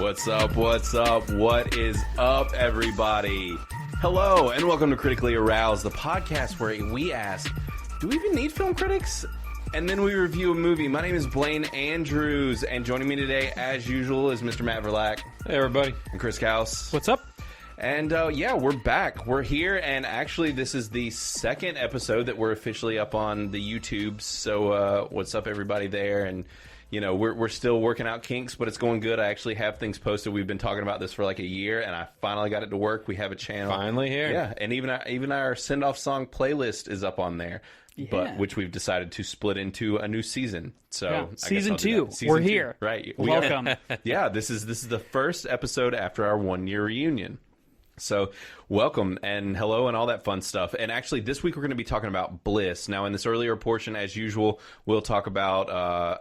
What's up? What's up? What is up, everybody? Hello, and welcome to Critically Aroused, the podcast where we ask, do we even need film critics? And then we review a movie. My name is Blaine Andrews, and joining me today, as usual, is Mr. Matt Verlack. Hey, everybody. And Chris Kaus. What's up? And yeah, we're back. We're here, and actually, this is the second episode that we're officially up on the YouTube. So, what's up, everybody there? And you know, we're still working out kinks, but it's going good. I actually have things posted. We've been talking about this for like a year, and I finally got it to work. We have a channel. Finally here. Yeah, and even our send-off song playlist is up on there, but which we've decided to split into a new season. So yeah. Season 2. We're two. Here. Right. Welcome. Yeah, this is the first episode after our 1-year reunion. So, welcome and hello and all that fun stuff. And actually, this week we're going to be talking about Bliss. Now, in this earlier portion, as usual, we'll talk about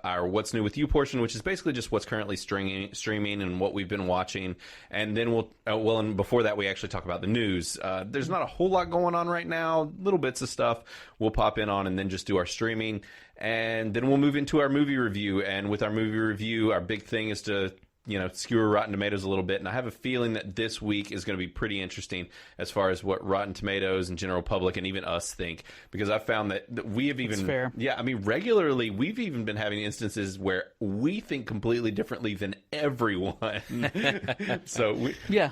our What's New With You portion, which is basically just what's currently streaming and what we've been watching. And then and before that, we actually talk about the news. There's not a whole lot going on right now, little bits of stuff we'll pop in on and then just do our streaming. And then we'll move into our movie review. And with our movie review, our big thing is to skewer Rotten Tomatoes a little bit. And I have a feeling that this week is going to be pretty interesting as far as what Rotten Tomatoes and general public and even us think. Because I've found that we have even... That's fair. Yeah, I mean, regularly, we've even been having instances where we think completely differently than everyone. So,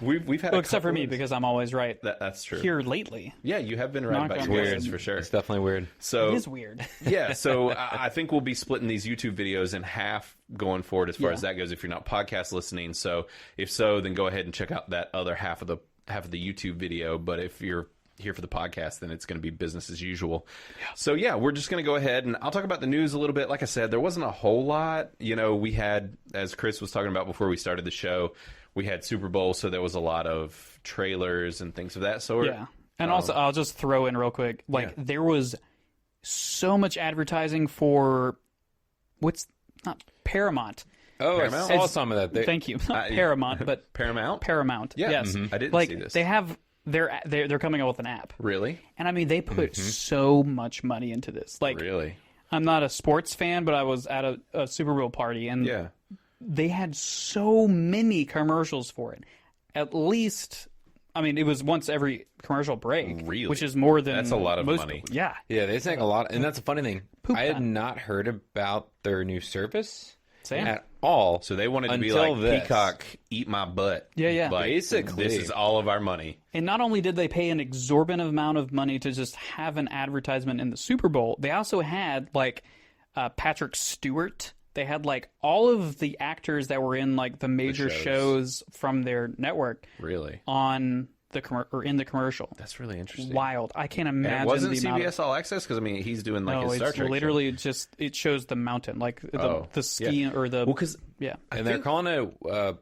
we've had except for me, because I'm always right. That's true. Here lately. Yeah, you have been right about your guesses, for sure. It's definitely weird. So, it is weird. Yeah, so I think we'll be splitting these YouTube videos in half going forward as far as that goes if you're not podcast listening. So if so, then go ahead and check out that other half of the YouTube video. But if you're here for the podcast, then it's going to be business as usual. Yeah. So yeah, we're just going to go ahead and I'll talk about the news a little bit. Like I said, there wasn't a whole lot. We had, as Chris was talking about before we started the show, we had Super Bowl, so there was a lot of trailers and things of that sort. Yeah. And also, I'll just throw in real quick, there was so much advertising for not Paramount. Oh, Paramount? I saw some of that. Thank you. Not Paramount, but Paramount. Yeah. Yes. Mm-hmm. I didn't see this. They have they're coming out with an app. Really? And I mean, they put so much money into this. Really? I'm not a sports fan, but I was at a Super Bowl party, and they had so many commercials for it. At least, I mean, it was once every commercial break, which is more than that's a lot of money. Yeah, they take a lot, and that's a funny thing. I had not heard about their new service at all. So they wanted to be like Peacock, eat my butt. Yeah. Like, basically, this is all of our money. And not only did they pay an exorbitant amount of money to just have an advertisement in the Super Bowl, they also had Patrick Stewart. They had all of the actors that were in the major shows from their network. Really? On in the commercial. That's really interesting. Wild. I can't imagine. And it wasn't the amount CBS All Access, because I mean he's doing his Star Trek. No, literally just it shows the mountain, the ski or the. Well, because they're calling it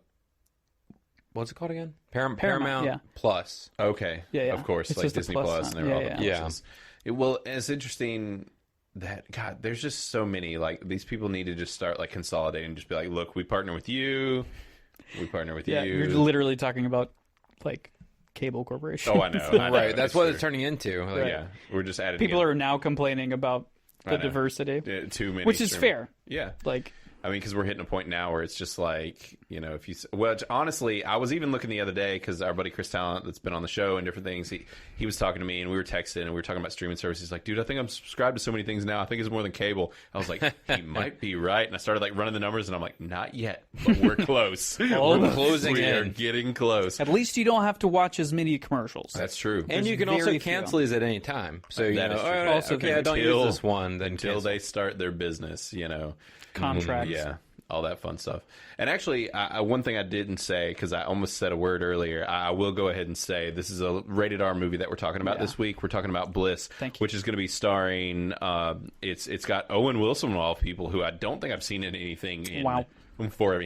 what's it called again? Paramount Plus. Okay. Yeah. Of course, it's like Disney Plus and all the pluses. Yeah. Well, it's interesting that there's just so many. These people need to just start consolidating. Just be like, look, we partner with you. We partner with you. You're literally talking about cable corporation. Oh, I know. Right. That's what it's turning into. Yeah. We're just adding. People are now complaining about the diversity. Too many. Which is fair. Yeah. I mean, because we're hitting a point now where it's just if you... Well, honestly, I was even looking the other day because our buddy Chris Talent that's been on the show and different things, he was talking to me and we were texting and we were talking about streaming services. He's like, dude, I think I'm subscribed to so many things now. I think it's more than cable. I was like, he might be right. And I started running the numbers and I'm like, not yet, but we're close. We're closing in. We are getting close. At least you don't have to watch as many commercials. That's true. And you can also cancel these at any time. So, that is true. Also, I don't use this one. Until they start their business, Contracts. Yeah. All that fun stuff. And actually, one thing I didn't say, because I almost said a word earlier, I will go ahead and say this is a rated R movie that we're talking about this week. We're talking about Bliss, which is going to be starring, it's got Owen Wilson of all people, who I don't think I've seen in anything in forever.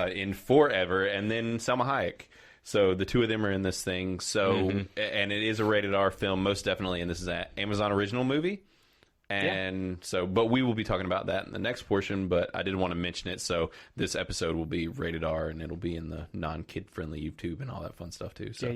In forever. And then Salma Hayek. So the two of them are in this thing. So, and it is a rated R film, most definitely. And this is an Amazon original movie. And so, but we will be talking about that in the next portion, but I did want to mention it. So this episode will be rated R and it'll be in the non-kid friendly YouTube and all that fun stuff too. So,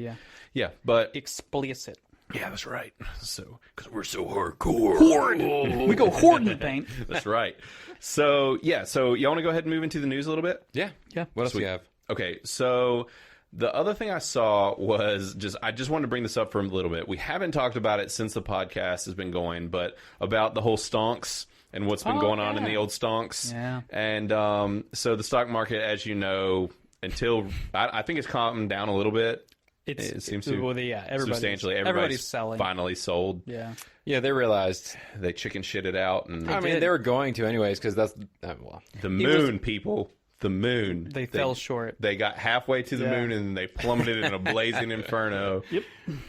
yeah. But explicit. Yeah, that's right. So, because we're so hardcore. We go hoarding the paint. That's right. So, yeah. So, y'all want to go ahead and move into the news a little bit? Yeah. What else do you have? Okay. So, the other thing I saw was I just wanted to bring this up for a little bit. We haven't talked about it since the podcast has been going, but about the whole stonks and what's been going on in the old stonks. Yeah. And so the stock market, as you know, until I think it's calmed down a little bit. It seems to substantially. Everybody's selling. Finally sold. Yeah. Yeah, they realized They chicken shit it out. And I mean, they were going to anyways because that's the moon, people. The moon. They fell short. They got halfway to the moon and they plummeted in a blazing inferno. Yep.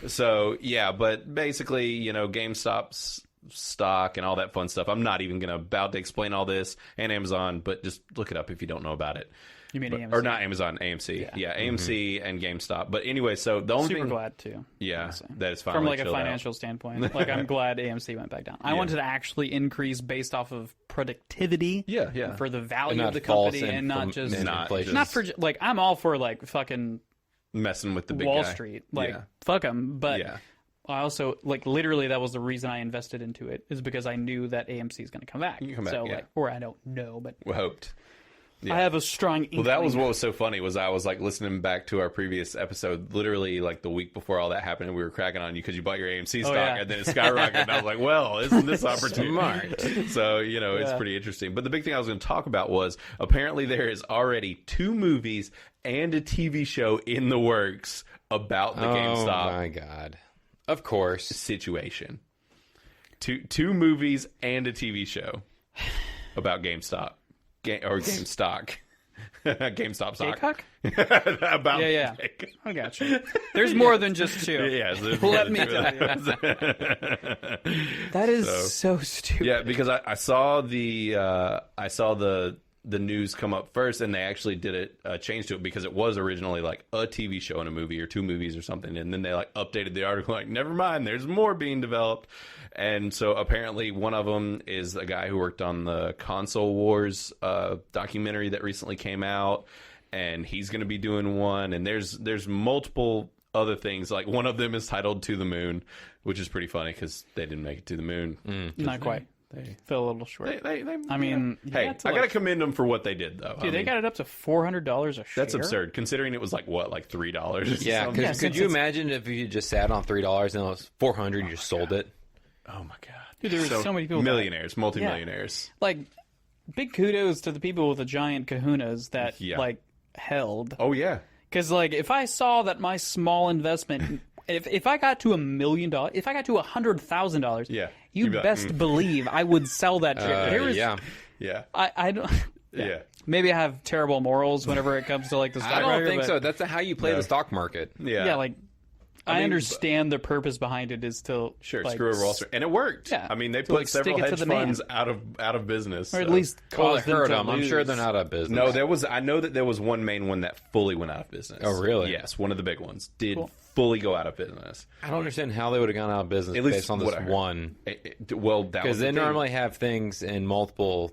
So, yeah, but basically, GameStop's stock and all that fun stuff. I'm not even going to about to explain all this, and Amazon, but just look it up if you don't know about it. You mean AMC? Or not Amazon, AMC. Yeah, AMC and GameStop. But anyway, so the only Super thing... glad, too. Yeah, that is finally from like a chilled financial out. standpoint. Like, I'm glad AMC went back down. I wanted to actually increase based off of productivity. Yeah. For the value of the false company and not just... inflation. Not for... Like, I'm all for, like, fucking... Messing with the big Wall guy. Street. Like, fuck them. But... Yeah. I also, like, literally that was the reason I invested into it, is because I knew that AMC is going to come back. So, like, or I don't know, but... We hoped. Yeah. I have a strong inkling. Well, that was what was so funny was I was like listening back to our previous episode, literally like the week before all that happened, and we were cracking on you because you bought your AMC stock, and then it skyrocketed. And I was like, "Well, isn't this opportunity?" Smart. So it's pretty interesting. But the big thing I was going to talk about was apparently there is already 2 movies and a TV show in the works about the GameStop. Oh my god! Of course, situation. Two movies and a TV show about GameStop. GameStop. GameStop stock. About I got you. There's more than just 2. Yeah, let me tell you. That is so stupid. Yeah, because I saw the news come up first, and they actually did it change to it because it was originally like a TV show and a movie or 2 movies or something, and then they like updated the article like, never mind, there's more being developed. And so apparently one of them is a guy who worked on the Console Wars documentary that recently came out, and he's going to be doing one. And there's multiple other things. Like one of them is titled To the Moon, which is pretty funny because they didn't make it to the moon. Not quite. They fell a little short. I mean, hey, I got to commend them for what they did, though. Dude, they got it up to $400 a share. That's absurd, considering it was like $3? Yeah, because could you imagine if you just sat on $3 and it was $400, you just sold it? Oh my god, dude, there were so many people, millionaires, multimillionaires. Yeah. Like, big kudos to the people with the giant kahunas that like held. Oh yeah, because like if I saw that my small investment. If I got to $1 million, if I got to $100,000, you best believe I would sell that shit. Yeah. I don't. Yeah. Maybe I have terrible morals whenever it comes to like the stock market. I don't think so. That's how you play the stock market. Yeah. Like I understand the purpose behind it is to screw over Wall Street, and it worked. Yeah. I mean, they put several hedge funds out of business, or at least caused them. I'm sure they're not out of business. No, I know that there was one main one that fully went out of business. Oh, really? Yes, one of the big ones did fully go out of business. I don't understand how they would have gone out of business at least based on this one. Well, because they normally have things in multiple.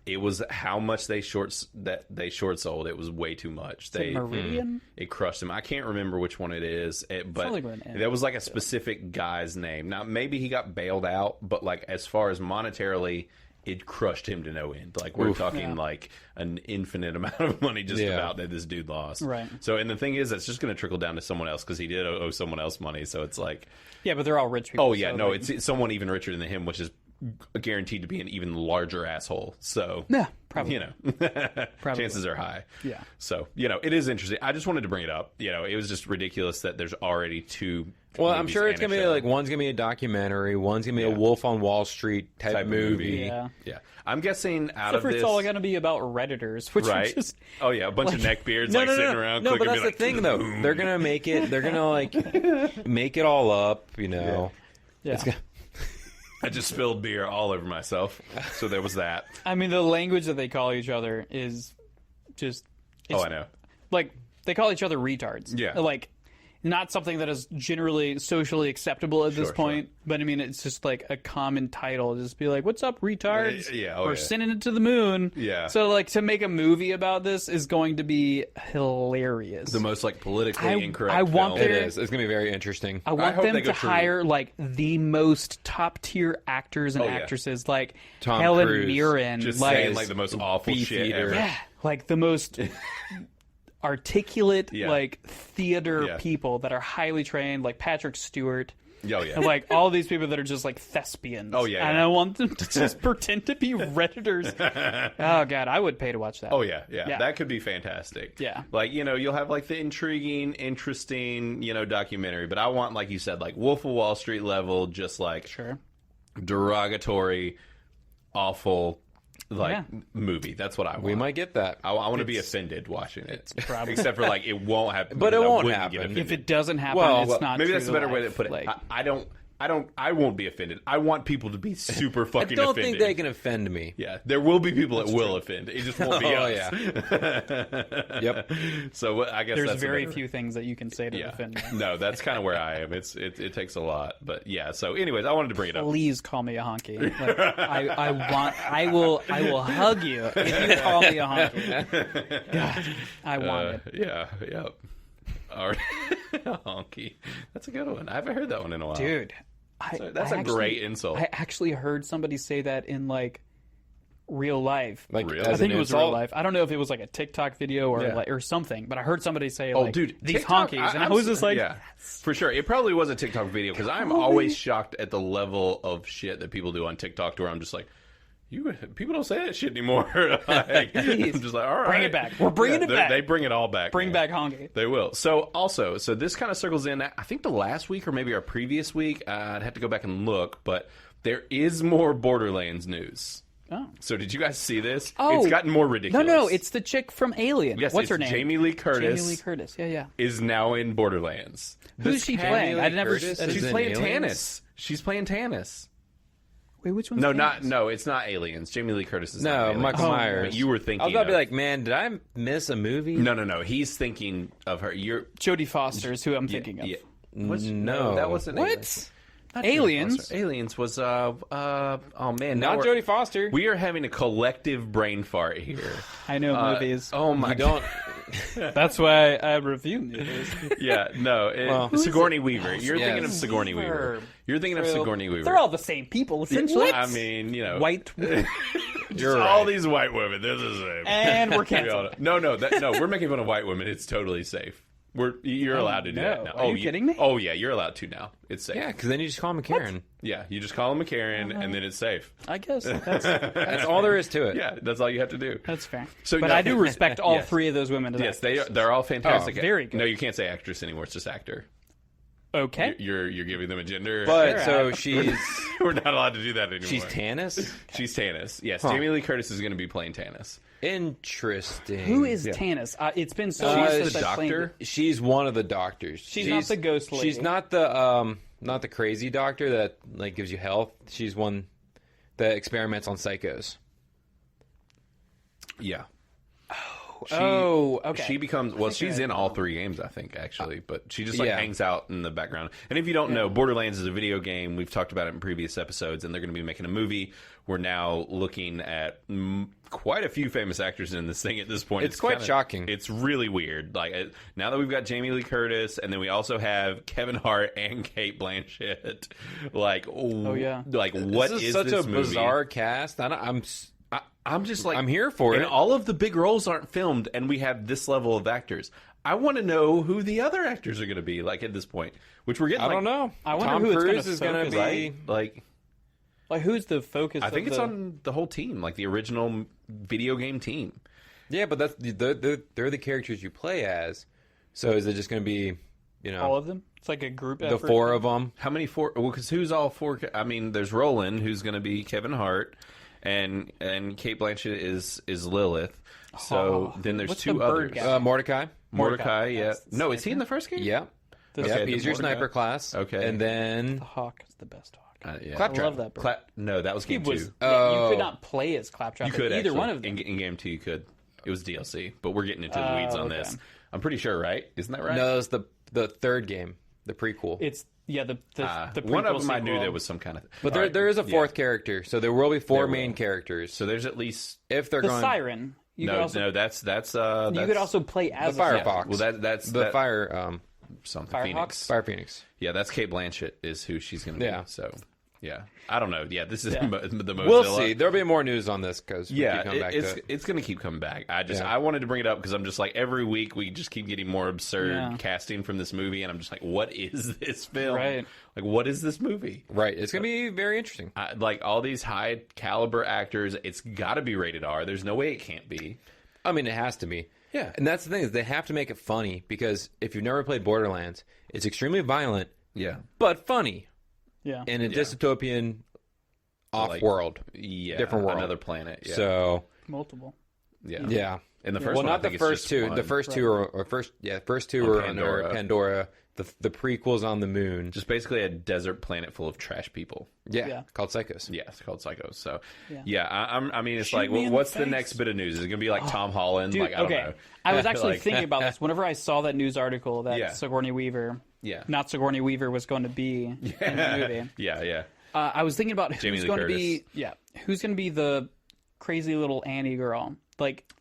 It was how much they short sold. It was way too much. Meridian? It crushed them. I can't remember which one it is, but there was like a specific guy's name. Now maybe he got bailed out, but like as far as monetarily, it crushed him to no end. Like we're talking like an infinite amount of money just about that this dude lost. Right. So and the thing is, it's just going to trickle down to someone else because he did owe someone else money. So it's like, yeah, but they're all rich people. Oh yeah, no, it's someone even richer than him, which is guaranteed to be an even larger asshole. So probably chances are high. Yeah. So it is interesting. I just wanted to bring it up. It was just ridiculous that there's already 2. Well, I'm sure it's gonna be like one's gonna be a documentary, one's gonna be a Wolf on Wall Street type movie. Yeah. I'm guessing out of this, it's all gonna be about Redditors, which right? Just, a bunch of neckbeards sitting around. No, but that's the thing, though. They're gonna make it. They're gonna like make it all up. Yeah. I just spilled beer all over myself, so there was that. I mean, the language that they call each other is just... I know. Like, they call each other retards. Yeah. Like, not something that is generally socially acceptable at this point. Sure. But I mean, it's just like a common title. Just be like, "What's up, retards? We're yeah. sending it to the moon." Yeah. So like to make a movie about this is going to be hilarious. The most like politically incorrect. I want film. It is. It's going to be very interesting. I want hope them they go to through- hire like the most top tier actors and actresses, like Tom Helen Cruise, Mirren, Just like saying like the most awful shit Beefeater. ever. yeah, like the most articulate Yeah. like theater Yeah. people that are highly trained, like Patrick Stewart. Oh yeah. And like all these people that are just like thespians. Oh, yeah, And yeah. I want them to just pretend to be Redditors. Oh god, I would pay to watch that. Oh yeah, that could be fantastic. Yeah. Like, you'll have like the intriguing, interesting, documentary, but I want, like you said, like Wolf of Wall Street level, just like Sure. derogatory, awful, like Yeah. movie. That's what I want. We might get that. I want to be offended watching it. probably- Except for like it won't happen. But it because I won't wouldn't happen. get If offended. If it doesn't happen, Well, it's not Maybe true that's a better way to life. put it. Like, I won't be offended. I want people to be super I fucking don't offended. think they can offend me. Yeah, there will be people that will offend. It just won't be Oh, us. Yep. So I guess there's that's very a better- few things that you can say to Yeah. defend me. No, that's kind of where I am. It takes a lot, but yeah. So, anyways, I wanted to bring it up. Please call me a honky. Like, I will hug you if you call me a honky. God, I want it. Yeah. All right, honky. That's a good one. I haven't heard that one in a while, Dude, That's a great insult. I actually heard somebody say that in like real life. Like, Really? as I think an it was real insult? life. I don't know if it was like a TikTok video or Yeah. like or something, but I heard somebody say Oh, like dude, these TikTok, honkies, and I was just like, yeah, for sure. It probably was a TikTok video because I'm always shocked at the level of shit that people do on TikTok. To where I'm just like, people don't say that shit anymore. Like, I'm just like, all right, Bring it back. We're bringing it back. They bring it all back. bring man. back honky. They will. So this kind of circles in. I think the last week or maybe our previous week. I'd have to go back and look, but there is more Borderlands news. Oh. So did you guys see this? Oh. It's gotten more ridiculous. No, it's the chick from Alien. Yes, What's it's her name? Jamie Lee Curtis. Jamie Lee Curtis. Yeah. Is now in Borderlands. Who's she Jamie playing? Lee I never. Curtis She's is in playing Aliens? Tannis. She's playing Tannis. Wait, which one's No, Tannis? no, it's not Aliens. Jamie Lee Curtis is not No, Aliens. Michael Myers. But you were thinking. I was about to be of- like, man, did I miss a movie? No. He's thinking of her. You're Jodie Foster is who I'm thinking of. Yeah. No. that wasn't What? Aliens. Not Jodie Aliens? Foster. Aliens was oh man, now Not we're- Jodie Foster. We are having a collective brain fart here. I know movies. Oh my You don't. That's why I review movies. Yeah, no, Well- Sigourney Weaver. You're Yes. thinking of Sigourney Weaver. You're thinking of Sigourney Weaver. They're all the same people, essentially. I mean, White. You're all right. these white women. They're the same. And we're We all canceled. know. No. We're making fun of white women. It's totally safe. You're allowed to do that no. now. Are you kidding me? Oh yeah, you're allowed to now. It's safe. Yeah, because then you just call him a Karen. Yeah, you just call them a Karen, and then it's safe. I guess that's That's all there is to it. Yeah, that's all you have to do. fair. So but no- I do respect all Yes. three of those women. As Yes, actors. they're all fantastic. Oh, very good. No, you can't say actress anymore. It's just actor. Okay. You're giving them a gender. But Sure, so she's we're not allowed to do that anymore. she's Tannis. She's Tannis. Yes, Jamie Lee Curtis is going to be playing Tannis. Interesting. Who is Tannis? It's been so long She's since the I've played doctor. it. She's one of the doctors. She's not the ghost lady. She's not the crazy doctor that like gives you health. She's one that experiments on psychos. Yeah. Okay. She becomes she's in all three games, I think, actually, but she just like Yeah. hangs out in the background. And if you don't know, Borderlands is a video game. We've talked about it in previous episodes, and they're going to be making a movie. We're now looking at quite a few famous actors in this thing at this point. It's quite shocking. It's really weird. Like now that we've got Jamie Lee Curtis, and then we also have Kevin Hart and Kate Blanchett. Like, yeah. like what This is is such this a movie? bizarre cast. I'm just like, I'm here for and it. all of the big roles aren't filmed, and we have this level of actors. I want to know who the other actors are going to be, like at this point, which we're getting. I don't know. I wonder Tom who it's Cruise gonna is going to focus be. Right? Like, who's the focus? I think of it's the... on the whole team, like the original video game team. Yeah, but that's they're the characters you play as. So is it just going to be, all of them. It's like a group. the effort. four of them? How many four? Well, because who's all four? I mean, there's Roland, who's going to be Kevin Hart, and Kate Blanchett is Lilith. So then there's What's two the bird others. guy? Mordecai. Mordecai, yeah. That's the No, is he in the first game? Yeah. The- Yep, Okay, he's the your Mordecai. sniper class. Okay. And then The hawk is the best hawk. Yeah. I Claptrap. love that bird. No, that was He game was. two. Yeah, you Oh. could not play as Claptrap. You could either actually. one of them. In game two. You could. It was DLC, but we're getting into the weeds on okay. this. I'm pretty sure, right? Isn't that right? no, it's the the third game, the prequel. It's the one of them I sequel. knew there was some kind of. But there is a fourth character, so there will be four main characters. So there's at least if they're the going siren. That's you could also play as the Firefox. Well, that's the fire something Firehawks? Phoenix. Fire Phoenix. Yeah, that's Kate Blanchett is who she's going to be. Yeah. So, yeah. I don't know. Yeah, this is the Mozilla. We'll see. There'll be more news on this because it's going to keep coming back. I wanted to bring it up because I'm just like every week we just keep getting more absurd casting from this movie, and I'm just like, what is this film? Right. Like, what is this movie? Right. It's going to be very interesting. Like all these high caliber actors, it's got to be rated R. There's no way it can't be. I mean, it has to be. Yeah. And that's the thing is they have to make it funny because if you've never played Borderlands, it's extremely violent. Yeah. But funny. Yeah. In a dystopian off-world. Different world. Another planet. Yeah. So. Multiple. Yeah. Yeah. And the first well, one, not the first two. The first two are first two are under Pandora. The prequel's on the moon. Just basically a desert planet full of trash people. Yeah. Called Psychos. Yeah, it's called Psychos. So, yeah, I mean, it's like, what's the next bit of news? Is it going to be like Tom Holland? Dude, like, I don't know. I was actually thinking about this. Whenever I saw that news article that Sigourney Weaver, not Sigourney Weaver, was going to be in the movie. Yeah. I was thinking about Jamie who's Lee going Curtis. who's going to be the crazy little Annie girl. Like,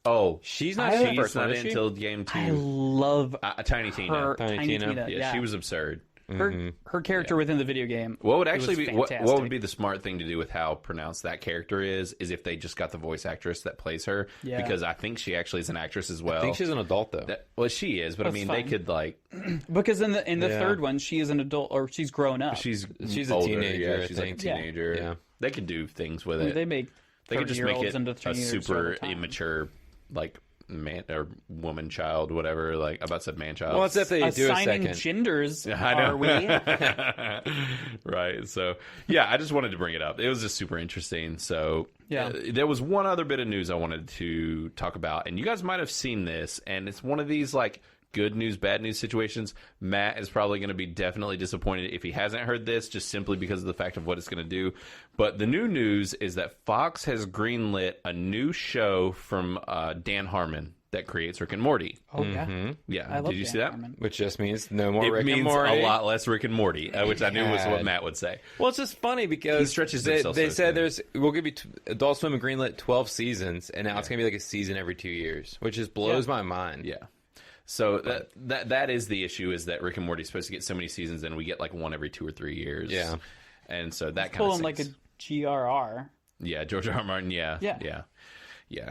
she's not until game 2. I love Tiny Tina. Tiny Tina. Yeah, she was absurd. Her character within the video game. What would actually be what would be the smart thing to do with how pronounced that character is if they just got the voice actress that plays her, because I think she actually is an actress as well. I think she's an adult though. Well, she is, but I mean they could like because in the third one she is an adult or she's grown up. She's older, a teenager. She's like a teenager. Yeah. They could do things with it. They could just make it into a super immature like man or woman child, whatever. Like I about said man child. Well, it's if they do a second. Genders, I know. are we? Right. So yeah, I just wanted to bring it up. It was just super interesting. So there was one other bit of news I wanted to talk about, and you guys might have seen this, and it's one of these like good news, bad news situations. Matt is probably going to be definitely disappointed if he hasn't heard this, just simply because of the fact of what it's going to do. But the new news is that Fox has greenlit a new show from Dan Harmon that creates Rick and Morty. Oh, yeah. Yeah. Did you see that? Harmon. Which just means no more Rick and Morty. It means a lot less Rick and Morty, which I knew was what Matt would say. Well, it's just funny because he stretches himself. They said we'll give you Adult Swim and greenlit 12 seasons, and now it's going to be like a season every 2 years, which just blows my mind. Yeah. So that is the issue, is that Rick and Morty is supposed to get so many seasons, and we get like one every 2 or 3 years. Yeah. And so that kind of pulling like a GRR. Yeah, George R. R. Martin. Yeah.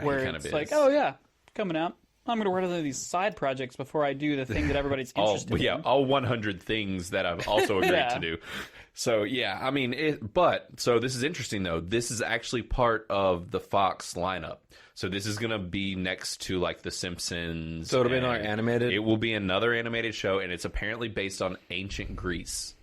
Where kind of it's like, oh yeah, coming out. I'm going to work on these side projects before I do the thing that everybody's interested in. Yeah, all 100 things that I've also agreed to do. So yeah, I mean, so this is interesting though. This is actually part of the Fox lineup. So this is going to be next to like The Simpsons. So it'll be another animated? It will be another animated show, and it's apparently based on ancient Greece,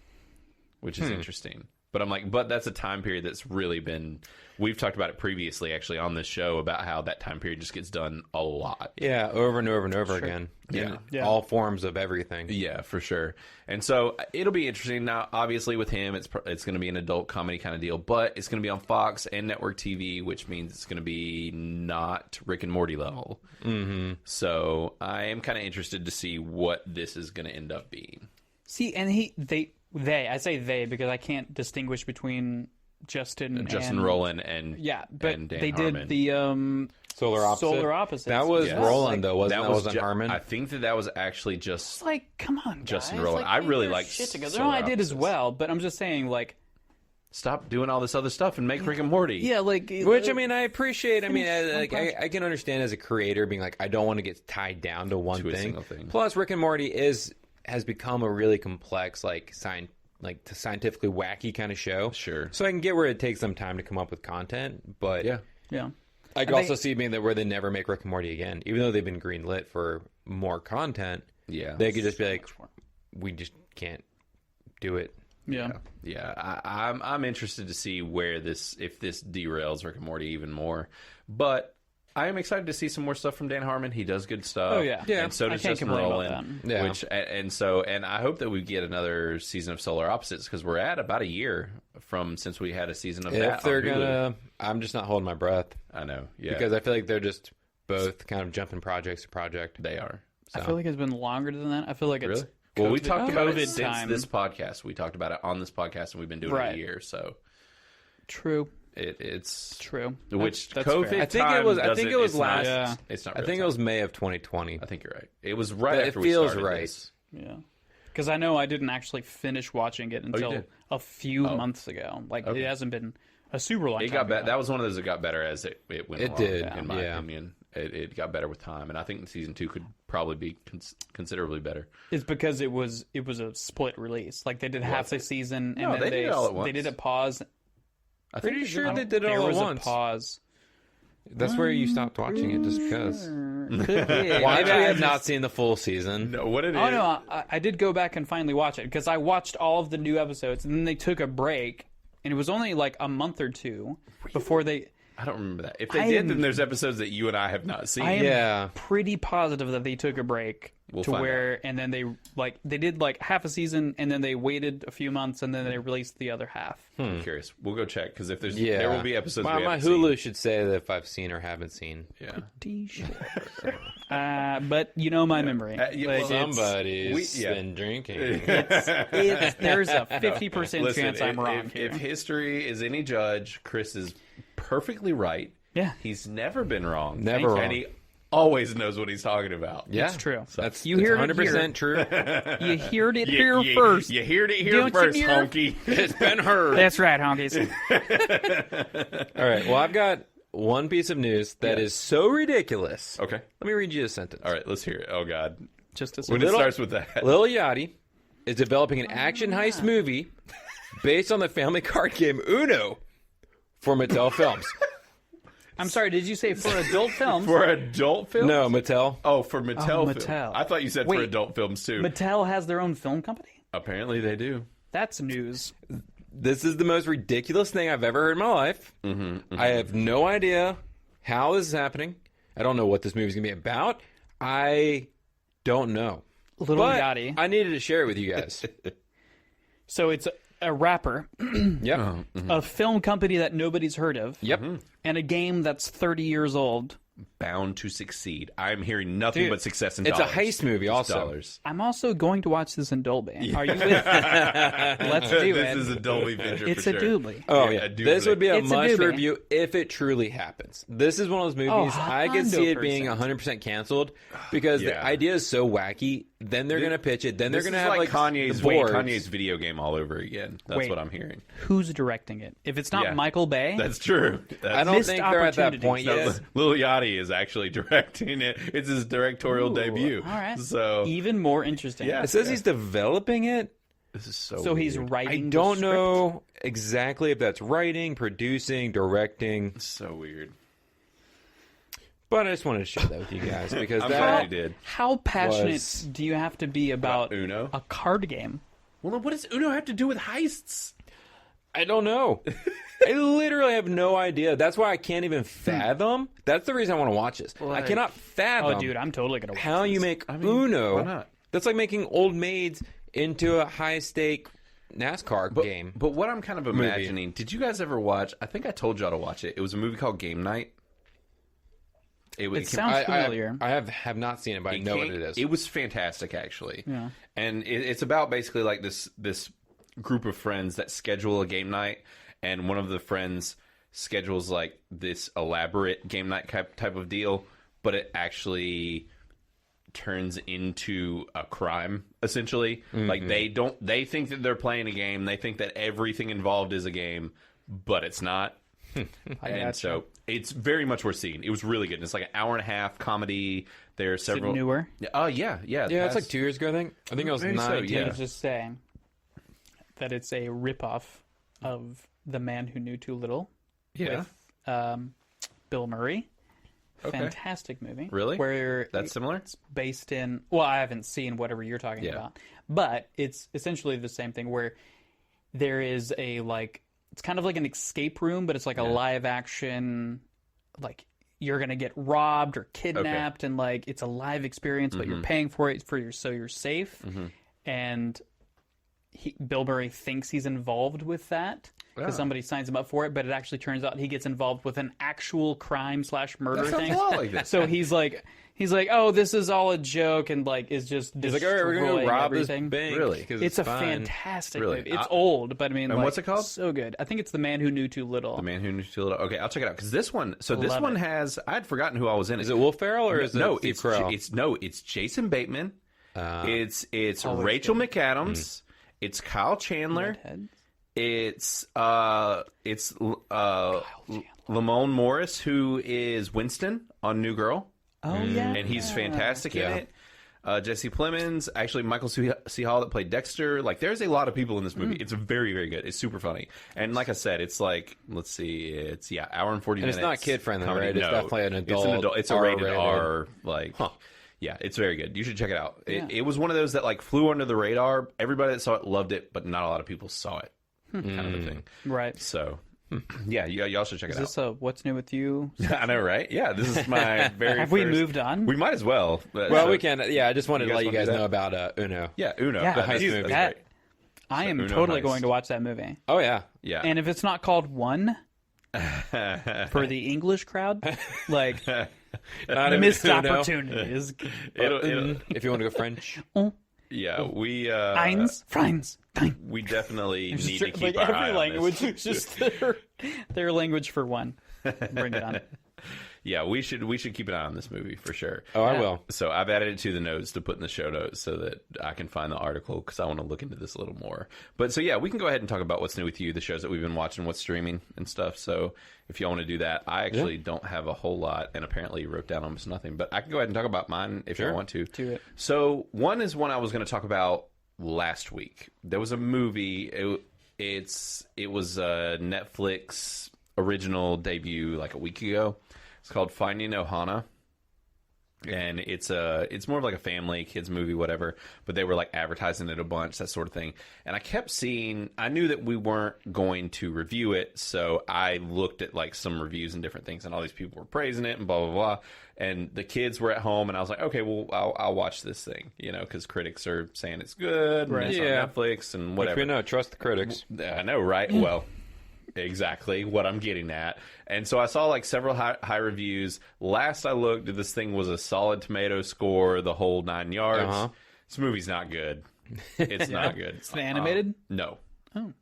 which is interesting. But I'm like, that's a time period that's really been... We've talked about it previously, actually, on this show, about how that time period just gets done a lot. Yeah, over and over and over again. Yeah. All forms of everything. Yeah, for sure. And so it'll be interesting. Now, obviously, with him, it's going to be an adult comedy kind of deal, but it's going to be on Fox and network TV, which means it's going to be not Rick and Morty level. Mm-hmm. So I am kind of interested to see what this is going to end up being. See, and I say they because I can't distinguish between Justin Roiland and but and Dan they Harmon. did the Solar Opposites. That was Roland though, wasn't that wasn't Harmon? I think that was actually just it's like, come on, guys. Justin Roiland. Like, I really like shit together. Solar No, I did as Opposites. well, but I'm just saying, like, stop doing all this other stuff and make Rick and Morty. yeah, like, which I mean, I appreciate. I mean, I can understand as a creator being like, I don't want to get tied down to one single thing. Plus, Rick and Morty has become a really complex, scientifically wacky kind of show. Sure. So I can get where it takes some time to come up with content, but yeah. I could also see where they never make Rick and Morty again, even though they've been greenlit for more content. Yeah, they could just be like, we just can't do it. Yeah. I'm interested to see if this derails Rick and Morty even more, but I am excited to see some more stuff from Dan Harmon. He does good stuff. Oh yeah, and so does Justin Roiland. Yeah. And I hope that we get another season of Solar Opposites, because we're at about a year since we had a season of that. If they're gonna, I'm just not holding my breath. I know, yeah, because I feel like they're just both kind of jumping project to project. They are. So. I feel like it's been longer than that. I feel like it's really. Well, we talked about it COVID since time. this podcast. We talked about it on this podcast, and we've been doing it a year. So True. It's True. Which that's COVID fair. I think it was it's last. Not, it's not. I think it was May of 2020. I think you're right. It was right But after it we feels started right. this. Yeah. Because I know I didn't actually finish watching it until did? a few months ago. Like, it hasn't been a super long time. It got better. ago. That was one of those that got better as it went It along. did, in my opinion. It got better with time, and I think season 2 could probably be considerably better. It's because it was a split release. Like, they did half the season, and No, then they did it all at once. they did a pause. I think Pretty sure they did it There all at was once. a pause. That's where you stopped watching it, just because. Could be. Why Maybe I I have just- not seen the full season? No, what it is. Oh no, I did go back and finally watch it because I watched all of the new episodes and then they took a break and it was only like a month or two before they. I don't remember that. If they I did, am- then there's episodes that you and I have not seen. I am Yeah. pretty positive that they took a break We'll to find where, and then they did like half a season and then they waited a few months and then they released the other half. I'm curious. We'll go check because if there's Yeah. there will be episodes. My we haven't Hulu seen. should say that if I've seen or haven't seen. Yeah. Pretty sure. But you know my memory. yeah, Like, well, Somebody's been drinking. there's a 50% Listen, chance I'm wrong here. if history is any judge, Chris is perfectly right. Yeah. He's never been wrong. Never wrong. And he always knows what he's talking about. Yeah, It's true. That's You heard it 100% true. You heard it here first. You heard it here Don't you first, hear? honky. It's been heard. That's right, honkies. All right. Well, I've got one piece of news that is so ridiculous. Okay. Let me read you a sentence. All right, let's hear it. Oh, God. Just a When it Little- starts with that. Lil Yachty is developing an action heist movie based on the family card game Uno for Mattel Films. I'm sorry, did you say for adult films? For adult films? No, Mattel. Oh, for Mattel. Mattel. Film. I thought you said Wait. for adult films, too. Mattel has their own film company? Apparently they do. That's news. This is the most ridiculous thing I've ever heard in my life. I have no idea how this is happening. I don't know what this movie's going to be about. I don't know. Little But Yachty. I needed to share it with you guys. So it's a rapper, Yep. a film company that nobody's heard of, Yep. and a game that's 30 years old. Bound to succeed. I'm hearing nothing Dude, but success in It's dollars. a heist movie Just also. dollars. I'm also going to watch this in Dolby. Are you with me? Let's do This it. is a Dolby Venture It's for a sure. doobly. Oh, Yeah, yeah. a doobly. This would be a It's a must doobly. review if it truly happens. This is one of those movies, I can see it being 100% canceled because the Yeah. idea is so wacky. Then they're going to pitch it. Then they're This going to is have like Kanye's Kanye's boards. Kanye's video game all over again. That's Wait. what I'm hearing. Who's directing it? If it's not Yeah. Michael Bay, That's true. I don't Missed think they're at that opportunities. point No, yet. Lil Yachty is actually directing it. It's his directorial debut. all right. So even more interesting. Yeah. It says he's developing it. this is so. So he's weird. I writing. don't the script? know exactly if that's writing, producing, directing, So weird. but I just wanted to share that with you guys because I'm glad you that did. How passionate was- do you have to be about Uno? a card game? Well, what does Uno have to do with heists? I don't know. I literally have no idea. That's why I can't even fathom. That's the reason I want to watch this. I Like- cannot fathom Oh, dude, I'm totally gonna watch how this. you make mean, Uno. why not? That's like making old maids into a high stake NASCAR game. But what I'm kind of imagining, did you guys ever watch? I think I told y'all to watch it. It was a movie called Game Night. It sounds familiar. I have not seen it, but I know what it is. It was fantastic, actually. Yeah. And it's about basically like this group of friends that schedule a game night, and one of the friends schedules like this elaborate game night type of deal, but it actually turns into a crime essentially. Like they think that they're playing a game, they think that everything involved is a game, but it's not. And so it's very much worth seeing. It was really good. And it's like an hour and a half comedy. There are several newer? Oh yeah. yeah, it's like 2 years ago, I think. I think it was Maybe so, 9. yeah. Can I just say that it's a ripoff of The Man Who Knew Too Little Yeah. with Bill Murray. Okay. Fantastic movie. Really? Where That's similar? it's based in. Well, I haven't seen whatever you're talking Yeah. about, but it's essentially the same thing where there is a like. It's kind of like an escape room, but it's like a live action, like you're gonna get robbed or kidnapped, and like it's a live experience, but you're paying for it so you're safe. And Bill Murray thinks he's involved with that because somebody signs him up for it, but it actually turns out he gets involved with an actual crime/murder That sounds thing. a lot like this. So he's like, oh, this is all a joke, and like is just He's like, all right, we're going to destroying rob everything. this bank. Really? 'cause It's a fine. fantastic Really? movie. It's old, but I mean, And like, what's it called? So good. I think it's The Man Who Knew Too Little. The Man Who Knew Too Little. Okay, I'll check it out because this one. So this Love one it. has. I had forgotten who I was in. Is it Will Ferrell or is no? it Steve Carell? It's Jason Bateman. It's Always Rachel good. McAdams. It's Kyle Chandler. Redheads. It's Lamone Morris, who is Winston on New Girl, Oh yeah, and he's fantastic in Yeah. it. Jesse Plemons, actually Michael C. Hall that played Dexter. Like, there's a lot of people in this movie. It's very, very good. It's super funny, and like I said, it's like, let's see, it's hour and 40 And minutes. it's not kid-friendly, comedy. right? It's No, definitely an adult, It's a rated R-rated. R. Like, yeah, it's very good. You should check it out. Yeah. It was one of those that like flew under the radar. Everybody that saw it loved it, but not a lot of people saw it. Kind of a thing. right. So, yeah, y'all should check it Is this a What's New with You? out. I know, right? Yeah, this is my very. Have we first- moved on? We might as well. Well, we can. Yeah, I just wanted You to guys let you wanna guys do that? know about Uno. Yeah, Uno. Yeah, the heist heist movie. is that great. I am Uno totally heist. going to watch that movie. Oh yeah. Yeah. And if it's not called One for the English crowd, like Not a missed Uno. opportunities. it'll, If you want to go French. yeah, we Eins, Freins, Dein. we definitely Just need to keep like our eye every on language this. is just their language for one. Bring it on. Yeah, we should keep an eye on this movie for sure. Oh, I Yeah. will. So I've added it to the notes to put in the show notes so that I can find the article because I want to look into this a little more. But so yeah, we can go ahead and talk about what's new with you, the shows that we've been watching, what's streaming and stuff. So if y'all want to do that, I actually don't have a whole lot and apparently wrote down almost nothing. But I can go ahead and talk about mine if you want to. Do it. So one is one I was going to talk about last week. There was a movie. It was a Netflix original debut like a week ago. It's called Finding Ohana, and it's more of like a family kids movie, whatever. But they were like advertising it a bunch, that sort of thing. And I kept seeing. I knew that we weren't going to review it, so I looked at like some reviews and different things, and all these people were praising it and blah blah blah. And the kids were at home, and I was like, okay, well, I'll watch this thing, because critics are saying it's good, and it's Yeah. on Netflix and Which whatever. we know, trust the critics. I know, right? Well, exactly what I'm getting at. And so I saw like several high reviews. Last I looked, this thing was a solid tomato score, the whole 9 yards. Uh-huh. This movie's not good. It's not good. It's animated? No.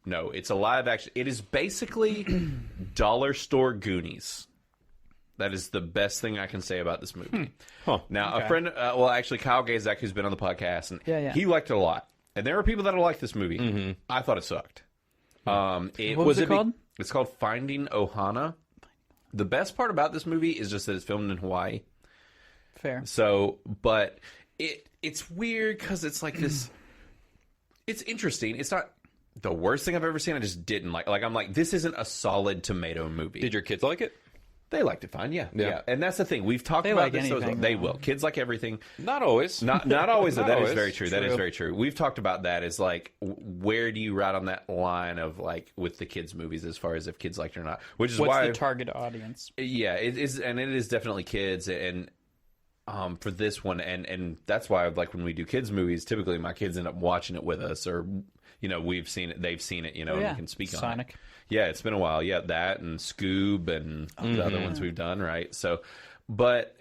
No, it's a live action. It is basically dollar store Goonies. That is the best thing I can say about this movie. Huh. Now, Okay. a friend, actually, Kyle Gazak, who's been on the podcast, and Yeah. he liked it a lot. And there are people that like this movie. I thought it sucked. What was it called? It's called Finding Ohana. The best part about this movie is just that it's filmed in Hawaii. Fair. So, but it's weird because it's like this. It's interesting. It's not the worst thing I've ever seen. I just didn't like. Like I'm like, this isn't a solid tomato movie. Did your kids like it? They liked it fine, yeah. And that's the thing we've talked They about like this. anything, They though. will. Kids like everything. Not always. Not always. Not That is always. very true. That is True. very true. We've talked about that. Is like, where do you ride on that line of like with the kids' movies as far as if kids liked it or not? Which is What's why the target audience? yeah, it is, and it is definitely kids, and for this one, and that's why like when we do kids movies, typically my kids end up watching it with us, or we've seen it, they've seen it, and we can speak on Sonic. it. Yeah, it's been a while. Yeah, that and Scoob and the other ones we've done, right? So, but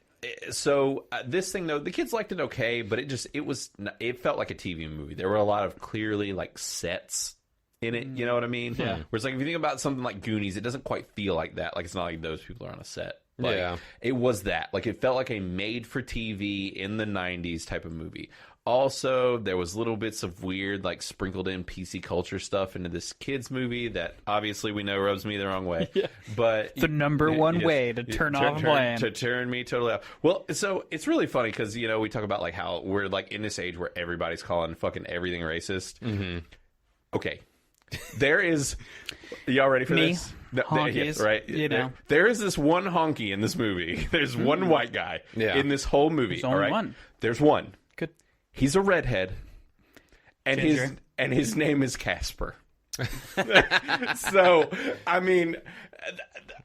this thing though, the kids liked it okay, but it felt like a TV movie. There were a lot of clearly like sets in it. You know what I mean? Yeah. Whereas like if you think about something like Goonies, it doesn't quite feel like that. Like it's not like those people are on a set. Like, Yeah. it was that. Like it felt like a made-for-TV in the '90s type of movie. Also, there was little bits of weird, like sprinkled in PC culture stuff into this kids movie that obviously we know rubs me the wrong way. But The number one way to turn off Blaine. to turn me totally off. Well, so it's really funny because we talk about like how we're like in this age where everybody's calling fucking everything racist. Mm-hmm. Okay, there is. Y'all ready for Me? this? Honkies, Yes, right. There is this one honky in this movie. There's one white guy in this whole movie. There's only all right? one. There's one. Good. He's a redhead, and Ginger. his name is Casper. So, I mean,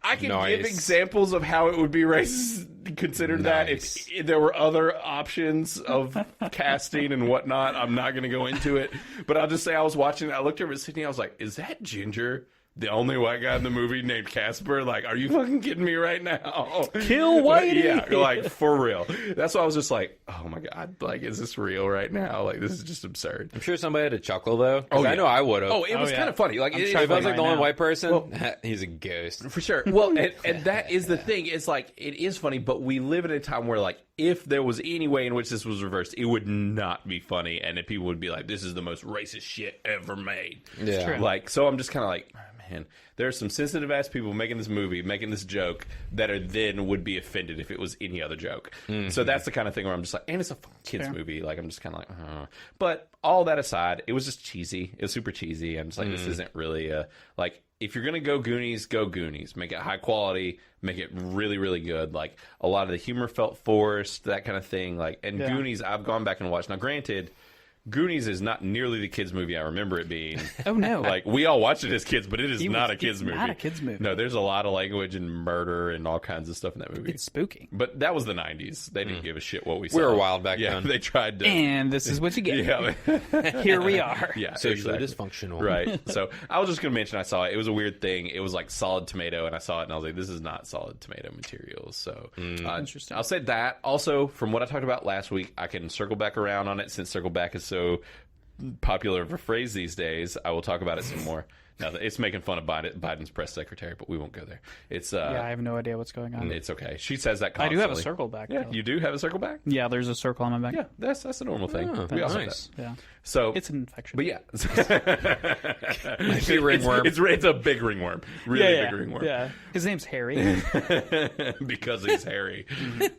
I can give Nice. examples of how it would be racist considered that. If there were other options of casting and whatnot, I'm not going to go into it. But I'll just say I was watching it. I looked over at Sydney. I was like, is that Ginger the only white guy in the movie named Casper? Like, are you fucking kidding me right now? Kill Whitey! Yeah, like, for real. That's why I was just like, oh my God, like, is this real right now? Like, this is just absurd. I'm sure somebody had a chuckle, though. I know I would have. Oh, it was kind of funny. Like, if I was like the only white person, Well, he's a ghost. for sure. Well, and that is the thing. It's like, it is funny, but we live in a time where, like, if there was any way in which this was reversed, it would not be funny, and then people would be like, this is the most racist shit ever made. Yeah. true. Like, so I'm just kind of like, man, there are some sensitive ass people making this movie, making this joke that are then would be offended if it was any other joke. So that's the kind of thing where I'm just like, and it's a fucking kids movie. Like, I'm just kind of like, But all that aside, it was just cheesy. It was super cheesy. I'm just like, this isn't really like, if you're gonna go Goonies, go Goonies. Make it high quality. Make it really, really good. Like, a lot of the humor felt forced, that kind of thing. Like, and Goonies, I've gone back and watched. Now, granted, Goonies is not nearly the kids movie I remember it being. Oh no! Like, we all watched it as kids, but it is not a kids movie. Not a kids movie. No, there's a lot of language and murder and all kinds of stuff in that movie. It's spooky. But that was the 90s. They didn't give a shit what we saw. We were wild back then. They tried to. And this is what you get. Yeah. Here we are. Yeah. Socially exactly. dysfunctional. Right. So I was just going to mention I saw it. It was a weird thing. It was like Solid Tomato, and I saw it, and I was like, this is not Solid Tomato material. So Interesting. I'll say that. Also, from what I talked about last week, I can circle back around on it since circle back is so popular of a phrase these days. I will talk about it some more. Now, it's making fun of Biden's press secretary, but we won't go there. It's Yeah, I have no idea what's going on. it's okay. She says that I constantly. do have a circle back. Yeah, though. you do have a circle back? Yeah, there's a circle on my back. Yeah, that's a normal thing. We also have nice. that. Yeah. So It's an infection. but yeah, ringworm. It's a big ringworm, really big ringworm. Yeah. His name's Harry. Because he's hairy,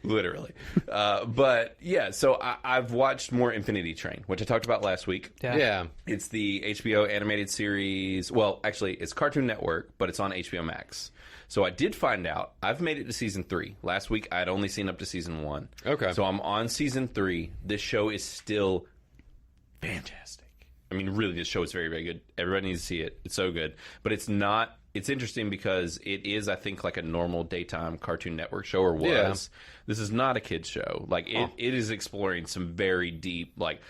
literally. But yeah, so I've watched more Infinity Train, which I talked about last week. Yeah. It's the HBO animated series. Well, actually, it's Cartoon Network, but it's on HBO Max. So I did find out I've made it to season 3. Last week I had only seen up to season 1. Okay. So I'm on season 3. This show is still fantastic. I mean, really, this show is very, very good. Everybody needs to see it. It's so good. But it's not. It's interesting because it is, I think, like a normal daytime Cartoon Network show, or was. Yeah. This is not a kid's show. Like, it is exploring some very deep, like,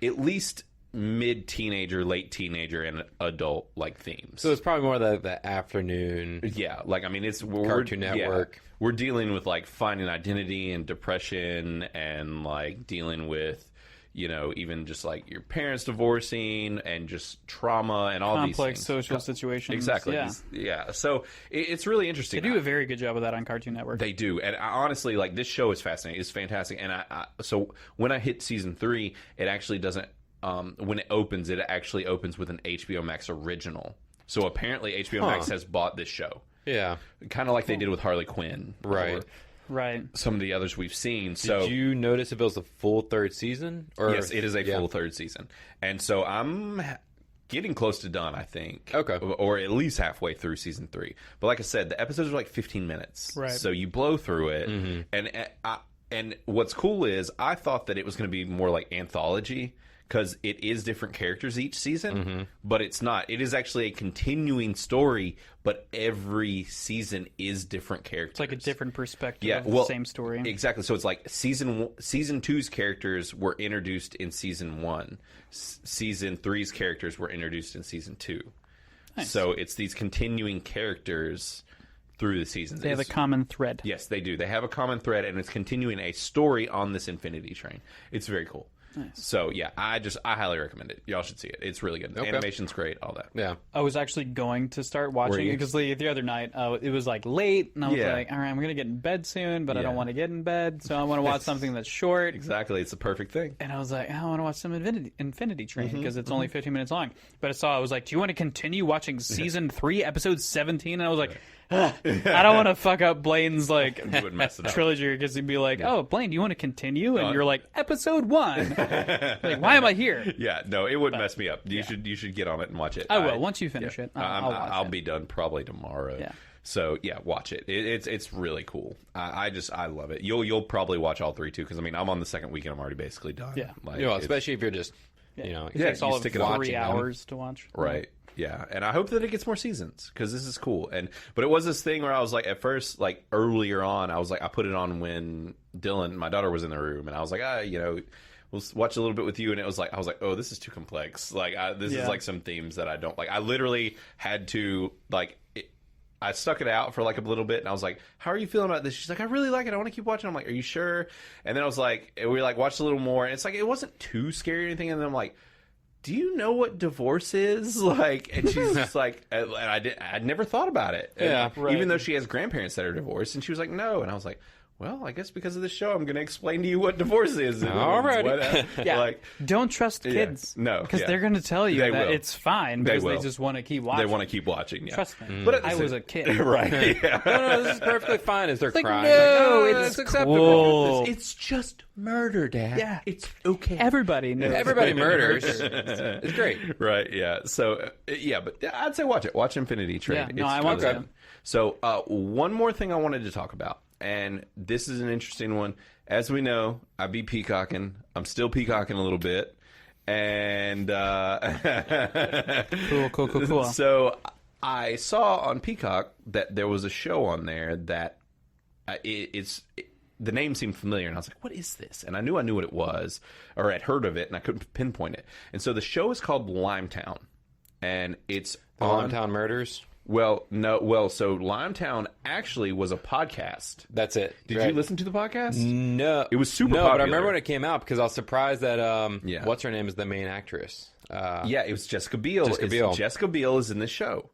at least mid-teenager, late teenager, and adult, like, themes. So it's probably more the afternoon. Yeah, like, I mean, it's Cartoon Network. We're dealing with, like, finding identity and depression and, like, dealing with, you know, even just, like, your parents divorcing and just trauma and all these Complex things. social situations. Exactly. Yeah. Yeah. So it's really interesting. They do a very good job of that on Cartoon Network. They do, and honestly, like, this show is fascinating. It's fantastic, and so when I hit season 3, it actually doesn't. When it opens, it actually opens with an HBO Max original. So apparently, HBO Max has bought this show. Yeah. Kind of like they did with Harley Quinn, Right. or Right. some of the others we've seen. So Did you notice if it was the full third season? Or yes, it is a full third season, and so I'm getting close to done, I think. Okay. Or at least halfway through season 3. But like I said, the episodes are like 15 minutes. Right. So you blow through it. And what's cool is I thought that it was going to be more like anthology, because it is different characters each season, but it's not. It is actually a continuing story, but every season is different characters. It's like a different perspective Yeah, of well, the same story. Exactly. So it's like season 2's characters were introduced in season 1. Season 3's characters were introduced in season 2. Nice. So it's these continuing characters through the seasons. They have a common thread. Yes, they do. They have a common thread, and it's continuing a story on this Infinity Train. It's very cool. Nice. So yeah, I highly recommend it. Y'all should see it. It's really good. The animation's great. All that. Yeah. I was actually going to start watching you? it because the other night it was like late, and I was Yeah. like, all right, I'm going to get in bed soon, but I Yeah. don't want to get in bed, so I want to watch something that's short. Exactly. It's the perfect thing. And I was like, I want to watch some Infinity Train because it's only 15 minutes long. But I was like, do you want to continue watching season 3, episode 17? And I was like, I don't want to fuck up Blaine's like You would mess it up. trilogy because he'd be like, oh, Blaine, do you want to continue? And you're like, episode 1. Like, why am I here? Yeah, no, it would mess me up. You should get on it and watch it. I will. Once you finish it, I'll watch I'll it. be done probably tomorrow. Yeah. So yeah, watch it. It's really cool. I love it. You'll probably watch all 3 too, because I mean I'm on the second week and I'm already basically done. Yeah. Like, You know, it's- especially if you're just, It Yeah, takes you all of stick it 3 on watching them. hours to watch. right. Yeah, and I hope that it gets more seasons because this is cool. But it was this thing where I was like, at first, like earlier on, I was like, I put it on when Dylan, my daughter, was in the room, and I was like, we'll watch a little bit with you, and I was like, oh, this is too complex. Like, this is like some themes that I don't like. I literally had to like. I stuck it out for like a little bit, and I was like, how are you feeling about this? She's like, I really like it. I want to keep watching. I'm like, are you sure? And then I was like, we like watched a little more, and it's like, it wasn't too scary or anything. And then I'm like, do you know what divorce is? Like, and she's just like, and I'd never thought about it. Yeah, right. Even though she has grandparents that are divorced, and she was like, no. And I was like, well, I guess because of this show, I'm going to explain to you what divorce is. All right. Yeah. Like, don't trust kids. No. Because they're going to tell you that it's fine because they just want to keep watching. They want to keep watching, yeah. Trust me. But I was a kid. Right. Yeah. No, this is perfectly fine as they're crying. No, Like, it's acceptable. cool. It's just murder, Dad. Yeah. It's okay. Everybody knows. Everybody murders. It's great. Right, yeah. So, but I'd say watch it. Watch Infinity Train. Yeah, no, It's I want really to. good. So, one more thing I wanted to talk about, and this is an interesting one. As we know, I be peacocking. I'm still peacocking a little bit. And Cool. So I saw on Peacock that there was a show on there that the name seemed familiar, and I was like, what is this? And I knew what it was, or I'd heard of it, and I couldn't pinpoint it. And so the show is called Limetown, and it's The on Limetown Murders. Well, no. So Limetown actually was a podcast. That's it. Did you listen to the podcast? No. It was super No, popular. but I remember when it came out because I was surprised that, Yeah. what's her name is the main actress. Yeah, it was Jessica Biel. Jessica Biel is in the show.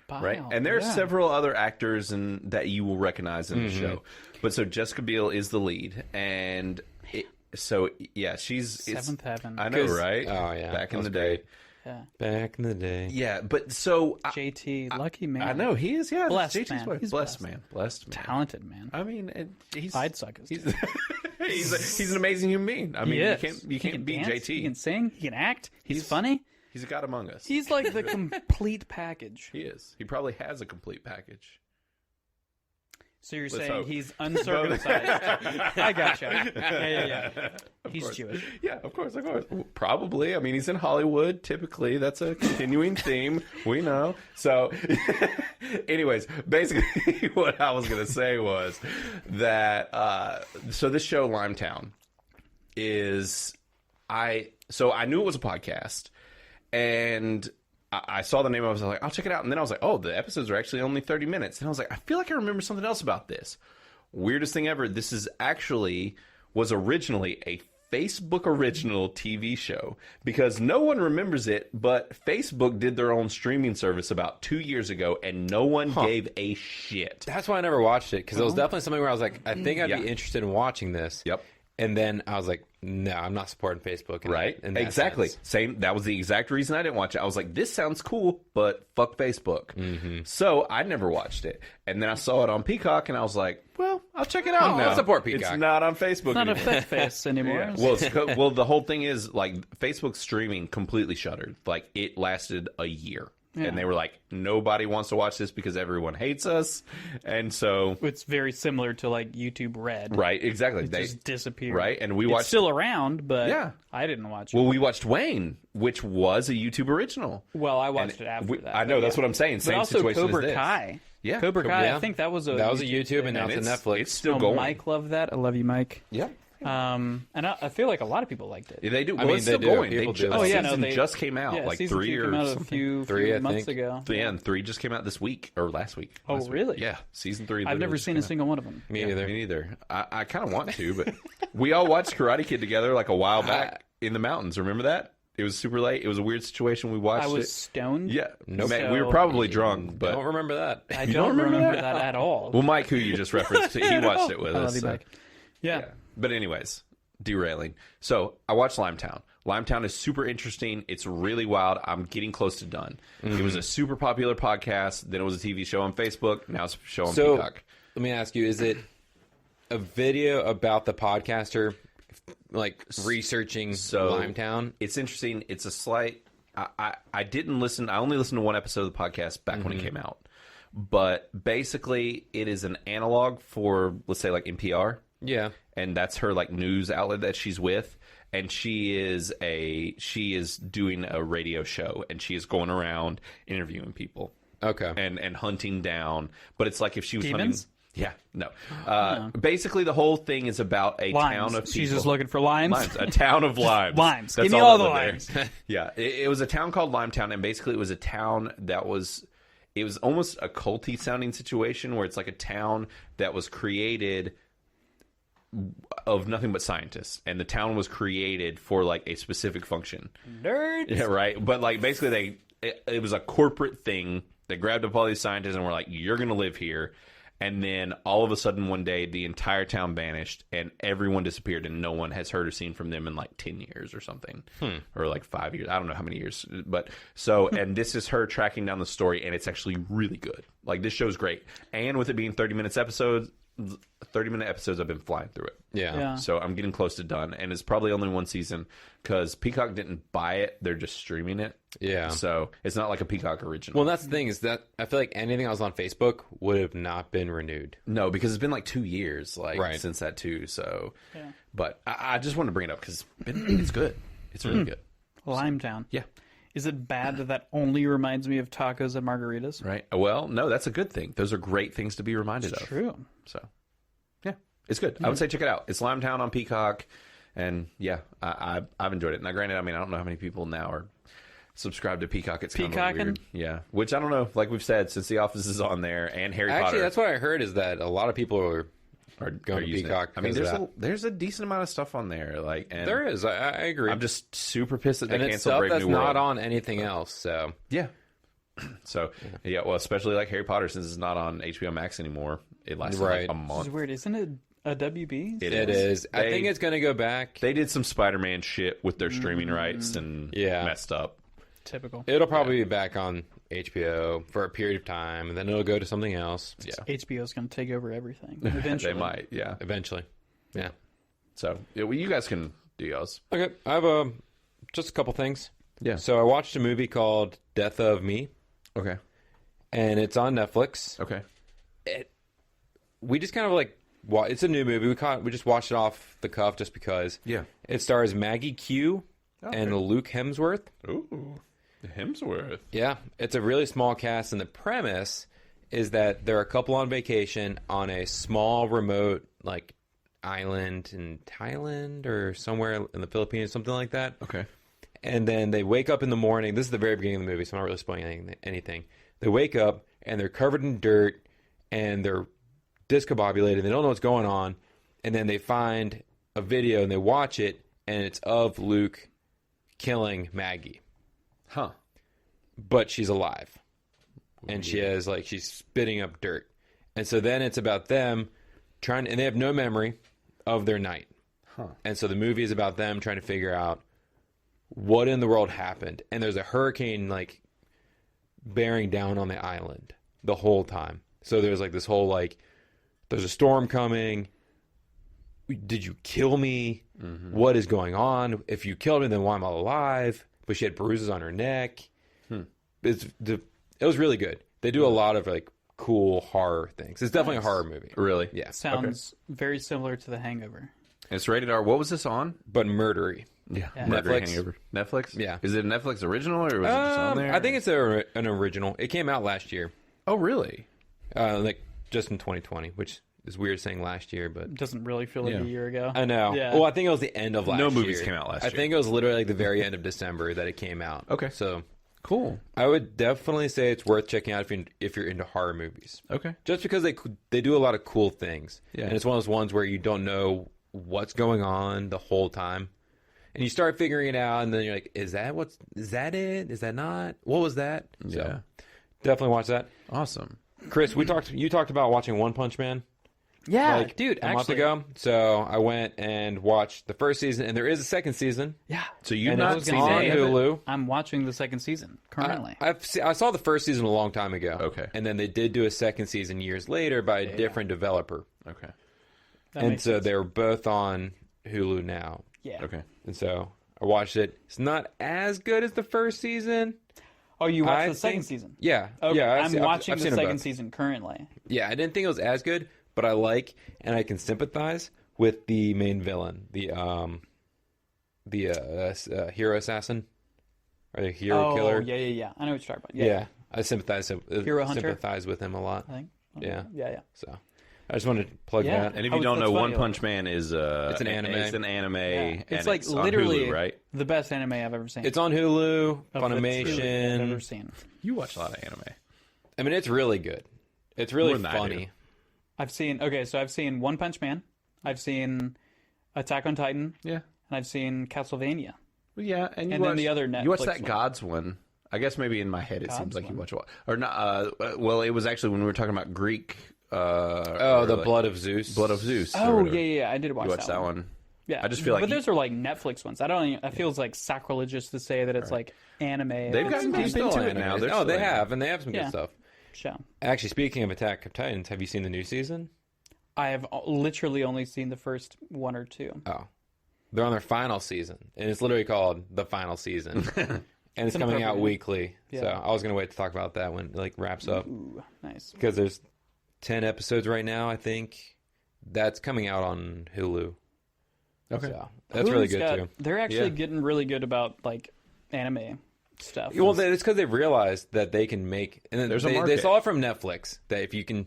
Right, and there are several other actors that you will recognize in the show, but so Jessica Biel is the lead, and she's Seventh Heaven. I know, right? Oh yeah, back in the great. day. Yeah. Back in the day. Yeah, but so JT, lucky man. I know he is. Yeah, Blessed JT's man. wife. He's Blessed man. Talented man. I mean, he's I'd suck his he's he's an amazing human being. I mean, you can't beat dance, JT. He can sing. He can act. He's funny. He's a god among us. He's like the complete package. He is. He probably has a complete package. So you're Let's saying hope. he's uncircumcised. I gotcha. Yeah. He's Jewish. Yeah, of course. Probably. I mean, he's in Hollywood. Typically, that's a continuing theme. We know. So, anyways, basically, what I was going to say was that. So this show, Limetown, is So I knew it was a podcast, and I saw the name. I was like, I'll check it out. And then I was like, oh, the episodes are actually only 30 minutes. And I was like, I feel like I remember something else about this. Weirdest thing ever. This was originally a Facebook original TV show, because no one remembers it, but Facebook did their own streaming service about 2 years ago, and no one gave a shit. That's why I never watched it, because it was definitely something where I was like, I think I'd be interested in watching this. Yep. And then I was like, no, I'm not supporting Facebook. In that Exactly. sense. Same. That was the exact reason I didn't watch it. I was like, this sounds cool, but fuck Facebook. So I never watched it. And then I saw it on Peacock, and I was like, well, I'll check it out now. I'll support Peacock. It's not on Facebook Not a anymore. fat face anymore. Yeah. Well, the whole thing is, like, Facebook's streaming completely shuttered. Like, it lasted a year. Yeah. And they were like, nobody wants to watch this because everyone hates us. And so... It's very similar to like YouTube Red. Right, exactly. They just disappeared. Right, and we It's watched... still around, but Yeah. I didn't watch it. Well, we watched Wayne, which was a YouTube original. Well, I watched it after that. I know, that's what I'm saying. But Same also situation Cobra as this. Kai. Yeah. Cobra Kai, yeah. I think that was a YouTube, and now And it's on Netflix. It's still Oh, going. Mike loved that. I love you, Mike. Yeah. And I feel like a lot of people liked it. Yeah, they do. I Well, mean, it's they still do. going. People do. Oh, yeah, no, season they- just came out Yeah, like season 3 2 came out or a few Three, I months think. ago. Yeah, and 3 just came out this week or last week. Oh, Last week. really? Yeah, season 3. I've never seen a single one of them. Me either. Me neither. I kind of want to, but we all watched Karate Kid together like a while back in the mountains. Remember that? It was super late. It was a weird situation. We watched I was it. stoned. Yeah, Nope. man, we were So- probably drunk, but Don't remember that. I You don't don't remember remember that at all. well, Mike, who you just referenced, he watched it with I us. love you, so- Mike. Yeah. But anyways, derailing. So I watched Limetown. Limetown is super interesting. It's really wild. I'm getting close to done. It was a super popular podcast. Then it was a TV show on Facebook. Now it's a show on So Peacock. let me ask you: is it a video about the podcaster, like researching Limetown? It's interesting. It's a slight. I didn't listen. I only listened to one episode of the podcast back when it came out. But basically, it is an analog for, let's say, like NPR. Yeah. And that's her like news outlet that she's with. and she is doing a radio show, and she is going around interviewing people. Okay. And hunting down, but it's like if she was Demons? hunting. Yeah, no. Basically, the whole thing is about a town of people. She's just looking for limes. A town of limes. Limes. That's Give me all the that limes. there. Yeah, it was a town called Limetown, and basically it was a town that was. It was almost a culty sounding situation where it's like a town that was created of nothing but scientists, and the town was created for like a specific function. Nerds. Yeah, right. But like basically, it was a corporate thing. They grabbed up all these scientists and were like, "You're going to live here." And then all of a sudden one day the entire town vanished and everyone disappeared and no one has heard or seen from them in like 10 years or something. Or like 5 years. I don't know how many years. But so, and this is her tracking down the story, and it's actually really good. Like, this show's great. And with it being 30-minute episodes, I've been flying through it. Yeah. So I'm getting close to done. And it's probably only one season because Peacock didn't buy it. They're just streaming it. Yeah. So it's not like a Peacock original. Well, that's the thing, is that I feel like anything else on Facebook would have not been renewed. No, because it's been like 2 years, Right. since that too. So, Yeah. but I just wanted to bring it up because it's good. It's really good. Limetown. Yeah. Is it bad that only reminds me of tacos and margaritas? Right. Well, no, that's a good thing. Those are great things to be reminded of. True. So, yeah, it's good. I would say check it out. It's Limetown on Peacock, and yeah, I've enjoyed it. Now, granted, I mean, I don't know how many people now are subscribed to Peacock. It's kind of Peacocking? weird. Yeah, which I don't know. Like we've said, since The Office is on there and Harry Actually, Potter, that's what I heard, is that a lot of people are going to using Peacock. it. I mean, because of that. there's a decent amount of stuff on there. Like, and There is. I agree. I'm just super pissed that they and it's canceled stuff Brave that's New World. not on anything else. So Yeah. So, yeah, well, especially like Harry Potter, since it's not on HBO Max anymore, it lasted Right. like a This month. is weird. Isn't it a WB? it is. I think it's going to go back. They did some Spider-Man shit with their streaming rights and Yeah. messed up. Typical. It'll probably be back on HBO for a period of time, and then it'll go to something else. Yeah. HBO's going to take over everything eventually. They might, yeah. Eventually. Yeah. So, yeah, well, you guys can do yours. Okay. I have just a couple things. Yeah. So I watched a movie called Death of Me, Okay. and it's on Netflix. Okay. We just kind of like, it's a new movie. We just watched it off the cuff just because. Yeah. It stars Maggie Q and Luke Hemsworth. Ooh. Hemsworth. Yeah, it's a really small cast, and the premise is that they're a couple on vacation on a small, remote, like, island in Thailand or somewhere in the Philippines, something like that. Okay. And then they wake up in the morning. This is the very beginning of the movie, so I'm not really spoiling anything. They wake up, and they're covered in dirt, and they're discombobulated. They don't know what's going on. And then they find a video, and they watch it, and it's of Luke killing Maggie. Huh. But she's alive. And she has, like, she's spitting up dirt. And so then it's about them and they have no memory of their night. Huh. And so the movie is about them trying to figure out what in the world happened. And there's a hurricane, like, bearing down on the island the whole time. So there's, like, this whole, like, there's a storm coming. Did you kill me? Mm-hmm. What is going on? If you killed me, then why am I alive? But she had bruises on her neck. It was really good. They do a lot of, like, cool horror things. It's definitely a horror movie. Really? Yeah. Sounds very similar to The Hangover. It's rated R. What was this on? But murdery. Yeah. Netflix. Hangover. Netflix? Yeah. Is it a Netflix original or was it just on there? I think it's an original. It came out last year. Oh, really? Like, just in 2020, which is weird saying last year, but... It doesn't really feel like Yeah. a year ago. I know. Yeah. Well, I think it was the end of last year. No movies came out last year. I think it was literally like the very end of December that it came out. Okay. So Cool. I would definitely say it's worth checking out if you're into horror movies. Okay. Just because they do a lot of cool things. Yeah. And it's one of those ones where you don't know what's going on the whole time. And you start figuring it out, and then you're like, is that it? Is that not? What was that? Yeah. So, definitely watch that. Awesome. Chris, you talked about watching One Punch Man. Yeah, like dude, a month actually. ago. So I went and watched the first season, and there is a second season. Yeah. So you've And not it's seen on any of it? Hulu. I'm watching the second season currently. I saw the first season a long time ago. Okay. And then they did do a second season years later by a different developer. Okay. That And makes so sense. they're both on Hulu now. Yeah. Okay. And so I watched it. It's not as good as the first season. Oh, you watched I the second think- season? Yeah. Okay, Yeah. I'm watching I've the seen them second both. season currently. Yeah, I didn't think it was as good, but I like and I can sympathize with the main villain. hero assassin or the hero killer. Yeah. I know what you're talking about. Yeah. I sympathize with him a lot. I think. Yeah. Yeah. So I just wanted to plug Yeah. that. And if you don't know, One Punch Man is it's an anime. It's an anime. Yeah. It's and like it's on literally Hulu, right? the best anime I've ever seen. It's on Hulu, Of the two I've Funimation. ever seen. You watch a lot of anime. I mean, it's really good. It's really More than I do. funny. I've seen One Punch Man. I've seen Attack on Titan. Yeah. And I've seen Castlevania. Well, yeah, and you And then watched, the other you watched Netflix that one. Gods one. I guess maybe in my head it seems Gods like you one? watch a lot. Or not. Well, it was actually when we were talking about Greek. The Blood of Zeus. Blood of Zeus. or Oh, whatever. yeah. I did watch You watched that one. Yeah. I just feel like But those are like Netflix ones. It feels like sacrilegious to say that it's like anime. They've gotten They're deep still into it anime. now. They're Oh, still they anime. have, and they have some Yeah. good stuff. show. Actually, speaking of Attack of Titans, have you seen the new season? I have literally only seen the first one or two. Oh, they're on their final season, and it's literally called the final season, and it's coming out appropriate. weekly. Yeah. So I was gonna wait to talk about that when it like wraps up Ooh, nice. because there's 10 episodes right now. I think that's coming out on Hulu. Okay. So that's really good too. They're actually Yeah. getting really good about like anime stuff. Well, it's because they've realized that they can make, and then There's a they market. saw it from Netflix that if you can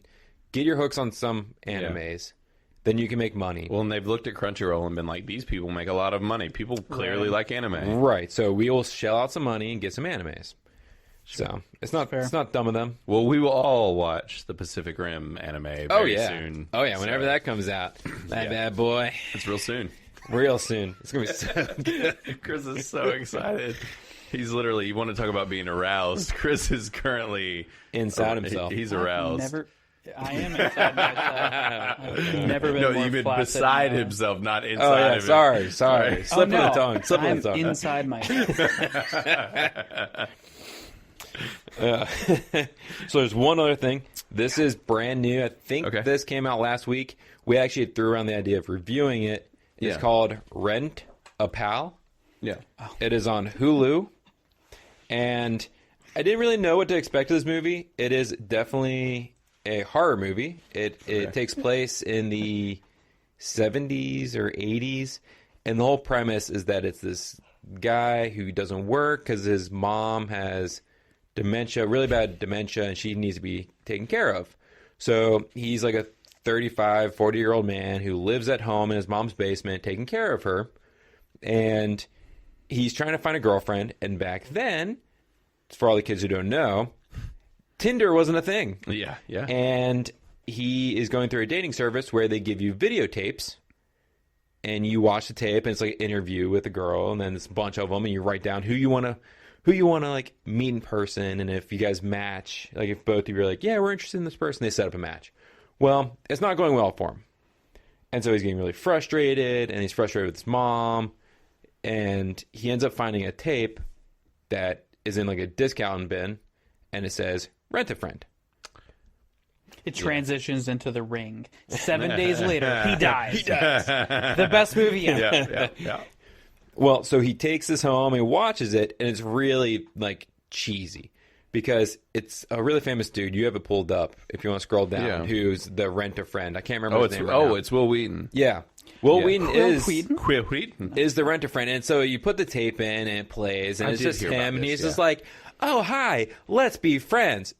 get your hooks on some animes, then you can make money. Well, and they've looked at Crunchyroll and been like, these people make a lot of money. People clearly like anime. Right. So we will shell out some money and get some animes. So it's not dumb of them. Well, we will all watch the Pacific Rim anime very soon. Oh yeah, whenever that comes out. That bad boy. It's real soon. Real soon. It's gonna be so good. Chris is so excited. He's literally, you want to talk about being aroused. Chris is currently Inside himself. He's aroused. I am inside myself. I've never been No, more you've been flaccid beside in my- himself, not inside Oh yeah, of him. sorry. Slip Oh, of no. the tongue. Slip I'm of the tongue. inside myself. So there's one other thing. This is brand new. I think Okay. this came out last week. We actually threw around the idea of reviewing it. It's Yeah. called Rent a Pal. Yeah. It is on Hulu. And I didn't really know what to expect of this movie. It is definitely a horror movie. It takes place in the 70s or 80s. And the whole premise is that it's this guy who doesn't work because his mom has dementia, really bad dementia, and she needs to be taken care of. So he's like a 35, 40-year-old man who lives at home in his mom's basement taking care of her. And he's trying to find a girlfriend. And back then, for all the kids who don't know, Tinder wasn't a thing. Yeah. Yeah. And he is going through a dating service where they give you videotapes. And you watch the tape, and it's like an interview with a girl, and then it's a bunch of them, and you write down who you want to like meet in person, and if you guys match, like if both of you are like, yeah, we're interested in this person, they set up a match. Well, it's not going well for him, and so he's getting really frustrated, and he's frustrated with his mom, and he ends up finding a tape that is in like a discount bin, and it says "Rent a Friend." It transitions into The Ring. 7 days later, he dies. The best movie ever. Yeah. Well, so he takes this home, he watches it, and it's really like cheesy because it's a really famous dude. You have it pulled up if you want to scroll down. Yeah. Who's the Rent a Friend? I can't remember his name. It's Will Wheaton. Yeah. Will Yeah. Wheaton Will Wheaton. is the Rent a Friend, and so you put the tape in and it plays, and I it's did just hear him, about and this, he's yeah. just like, "Oh, hi, let's be friends."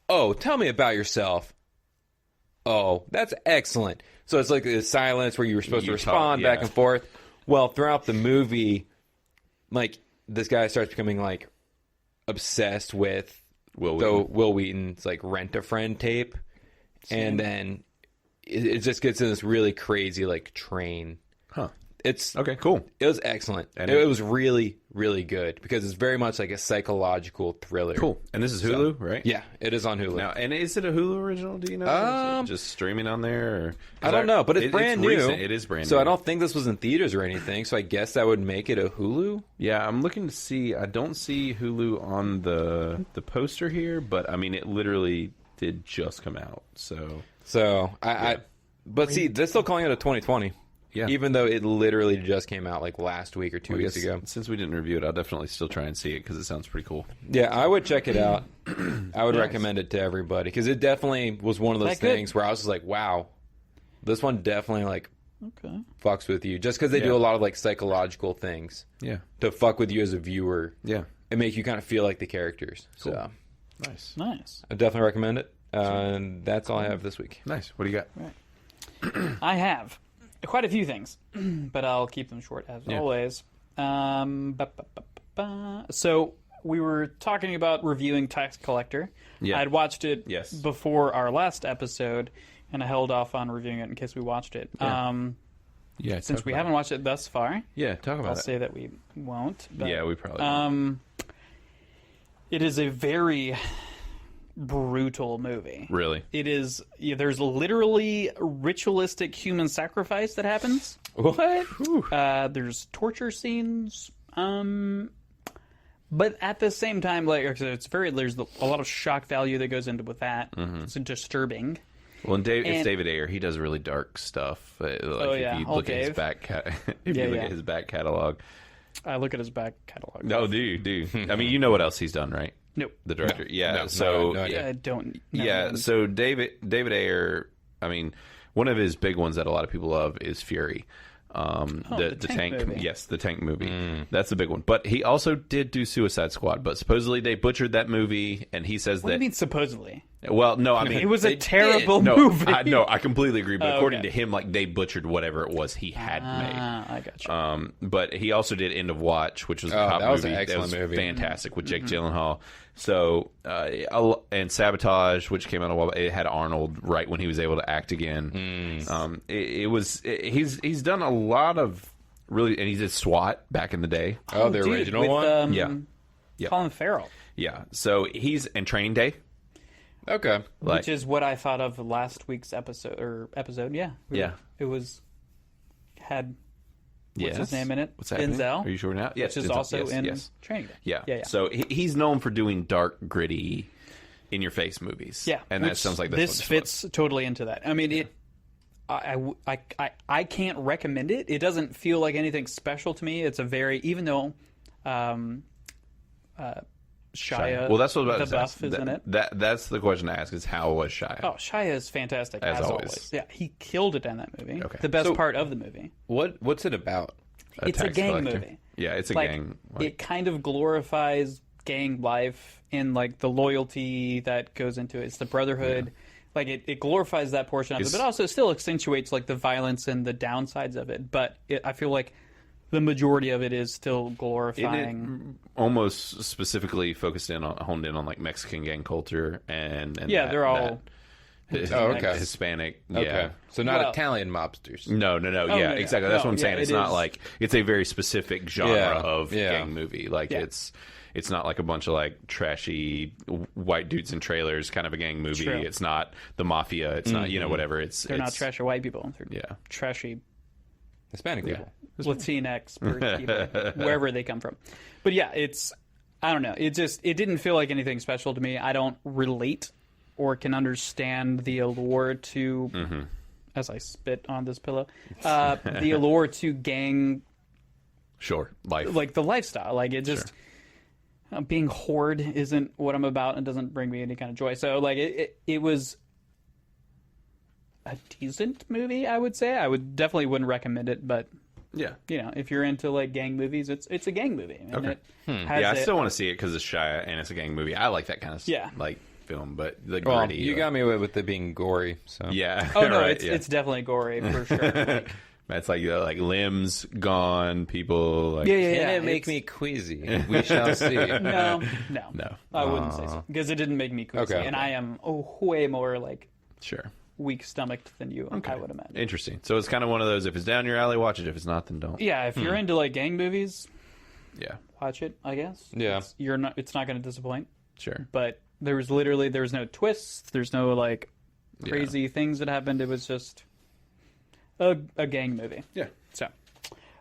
"Oh, tell me about yourself." "Oh, that's excellent." So it's like this silence where you were supposed to You talk, respond back yeah. and forth. Well, throughout the movie, like this guy starts becoming like obsessed with Will Wheaton's like Rent a Friend tape, and then it just gets in this really crazy like train. Huh. It's Okay, cool. It was excellent. And it was really, really good because it's very much like a psychological thriller. Cool. And this is Hulu, right? Yeah, it is on Hulu. Now, and is it a Hulu original? Do you know? Is it just streaming on there? Or, I don't know, but it's brand new. recent. It is brand new. So I don't think this was in theaters or anything. So I guess that would make it a Hulu. Yeah, I'm looking to see. I don't see Hulu on the poster here, but I mean, it literally did just come out. So But see, they're still calling it a 2020. Yeah. Even though it literally just came out like last week or 2 weeks ago. Since we didn't review it, I'll definitely still try and see it because it sounds pretty cool. Yeah, I would check it out. I would recommend it to everybody because it definitely was one of those That good? things where I was just like, wow, this one definitely like Okay. fucks with you, just because they do a lot of like psychological things Yeah. to fuck with you as a viewer Yeah. and make you kind of feel like the characters. Cool. So Nice. Nice. I definitely recommend it. And that's all I have this week. Nice. What do you got? I have quite a few things, but I'll keep them short as always. So we were talking about reviewing Tax Collector. Yeah. I'd watched it Yes. before our last episode, and I held off on reviewing it in case we watched it. Yeah. Since we haven't watched it thus far, talk about I'll it. say that we won't. But, Yeah, we probably won't. it is a very brutal movie. Really? It is. There's literally ritualistic human sacrifice that happens. What? There's torture scenes. But at the same time, like there's a lot of shock value that goes into with that. Mm-hmm. It's disturbing. Well, and it's David Ayer. He does really dark stuff. Like if you look at his back, if you look at his back catalog. I look at his back catalog. No, do you? I mean, you know what else he's done, right? Nope. The director. Yeah. No, so no idea. I don't. yeah. So David Ayer. I mean, one of his big ones that a lot of people love is Fury. The tank movie. Yes, the tank movie. That's the big one. But he also did do Suicide Squad. But supposedly they butchered that movie, and he says What do that. you mean supposedly? Well, no, I mean It was a They terrible no, movie. I completely agree. But according okay. to him, like they butchered whatever it was he had made. I got you. But he also did End of Watch, which was a Oh, cop that was movie. an excellent movie. Fantastic with Jake Gyllenhaal. So and Sabotage, which came out a while. It had Arnold right when he was able to act again. He's done a lot of really, and he did SWAT back in the day. Oh, the Dude, original with, one? Yeah. Colin Farrell, Yeah, so he's in Training Day. Okay. Like, which is what I thought of last week's episode. Yeah. Yeah. It had yes. what's his name in it? What's happening? Denzel. Are you sure now? Yes, Which is Denzel. also Yes, in yes. Training Day. Yeah. So he's known for doing dark, gritty, in your face movies. Yeah, and that which sounds like this fits totally into that. I mean, I can't recommend it. It doesn't feel like anything special to me. It's a very, even though Shia, Well, that's what I was about to LaBeouf say. is in it. That's the question to ask: is how was Shia? Oh, Shia is fantastic As as always. always. Yeah, he killed it in that movie. Okay. The best So- part of the movie. What's it about? It's a tax gang collector. movie. Yeah, it's a Like, gang. it kind of glorifies gang life and like the loyalty that goes into it. It's the brotherhood. Like it glorifies that portion of it, but also still accentuates like the violence and the downsides of it. But I feel like the majority of it is still glorifying. almost specifically honed in on like Mexican gang culture and Yeah, they're all okay. Hispanic. Okay. Yeah. So not Well- Italian mobsters. No. Yeah, no, yeah. exactly. That's No, what I'm saying. yeah, It's it not is. like it's a very specific genre Yeah, of yeah. gang movie. Like Yeah. it's not like a bunch of like trashy white dudes in trailers kind of a gang movie. True. It's not the mafia. It's not whatever. They're not trashy white people. They're Yeah. trashy Hispanic people. Latinx people, wherever they come from. But yeah, I don't know. It didn't feel like anything special to me. I don't relate or can understand the allure to, as I spit on this pillow, the allure to gang, Sure. Life. like the lifestyle. Like it just, being hoard isn't what I'm about and doesn't bring me any kind of joy. So like it was a decent movie, I would say. I would definitely wouldn't recommend it, but yeah. you know, if you're into like gang movies, it's a gang movie. And Okay. it has Yeah, I it- still want to see it because it's Shia and it's a gang movie. I like that kind of like film, but the Well, gritty. you got me with it being gory. So Yeah. Oh no, right, it's definitely gory for sure. Like, That's like limbs gone, people. Like, yeah. Can it make it's- me queasy? We shall see. No, No. I wouldn't say so because it didn't make me queasy, Okay. and I am way more like Sure. weak stomached than you. I would imagine. Interesting. So it's kind of one of those. If it's down your alley, watch it. If it's not, then don't. Yeah, if you're into like gang movies, Yeah. watch it. I guess. Yeah. It's not going to disappoint. Sure. But there was no twists. There's no like crazy things that happened. It was just a gang movie. Yeah. So,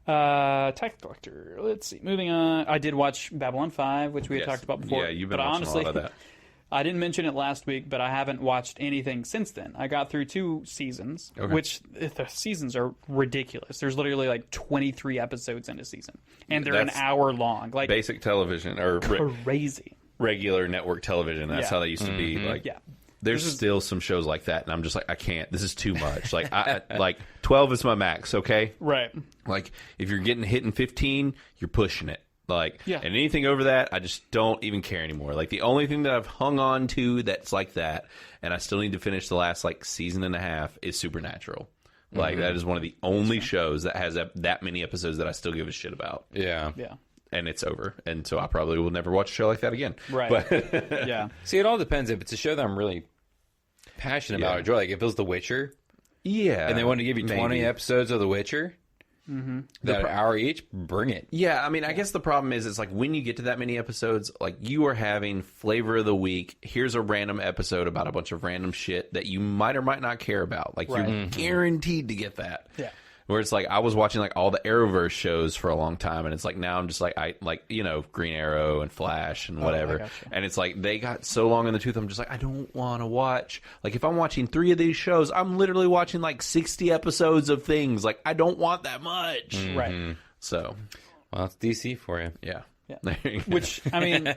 Tax Collector. Let's see. Moving on. I did watch Babylon 5, which we had talked about before. Yeah, you've been but watching honestly, a lot of that. I didn't mention it last week, but I haven't watched anything since then. I got through 2 seasons, which the seasons are ridiculous. There's literally like 23 episodes in a season, and they're an That's hour long. Like Basic television or crazy. regular network television. That's Yeah. how they used to be. Like, Yeah. There's still some shows like that, and I'm just like, I can't. This is too much. Like, like 12 is my max. Okay, Right. like if you're getting hit in 15, you're pushing it. Like, Yeah. and anything over that, I just don't even care anymore. Like, the only thing that I've hung on to that's like that, and I still need to finish the last like season and a half, is Supernatural. Like, that is one of the only shows that has that many episodes that I still give a shit about. Yeah. Yeah. And it's over. And so I probably will never watch a show like that again. Right. But Yeah. See, it all depends. If it's a show that I'm really passionate about or enjoy, like if it was The Witcher, yeah. and they wanted to give you 20 maybe. episodes of The Witcher, that an hour each, bring it. Yeah, I mean, I guess the problem is it's like when you get to that many episodes, like you are having flavor of the week. Here's a random episode about a bunch of random shit that you might or might not care about. Like, you're guaranteed to get that. Yeah. Where it's like I was watching like all the Arrowverse shows for a long time, and it's like now I'm just like Green Arrow and Flash and whatever, gotcha. and it's like they got so long in the tooth. I'm just like, I don't want to watch. Like, if I'm watching 3 of these shows, I'm literally watching like 60 episodes of things. Like, I don't want that much. Right. So Well, it's DC for you. yeah. Yeah. There you go. Which, I mean,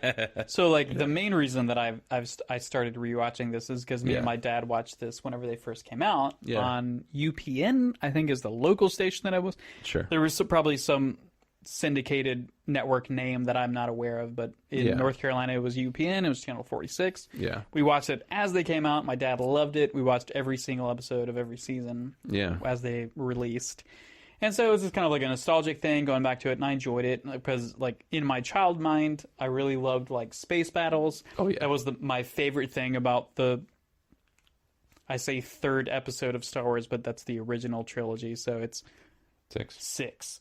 so like the main reason that I started rewatching this is because me and my dad watched this whenever they first came out on UPN, I think is the local station that I was. Sure. There was probably some syndicated network name that I'm not aware of, but in North Carolina it was UPN. It was channel 46. Yeah. We watched it as they came out. My dad loved it. We watched every single episode of every season as they released. And so it was just kind of like a nostalgic thing, going back to it, and I enjoyed it because, like, in my child mind, I really loved like space battles. Oh yeah, that was my favorite thing about I say 3rd episode of Star Wars, but that's the original trilogy, so it's 6.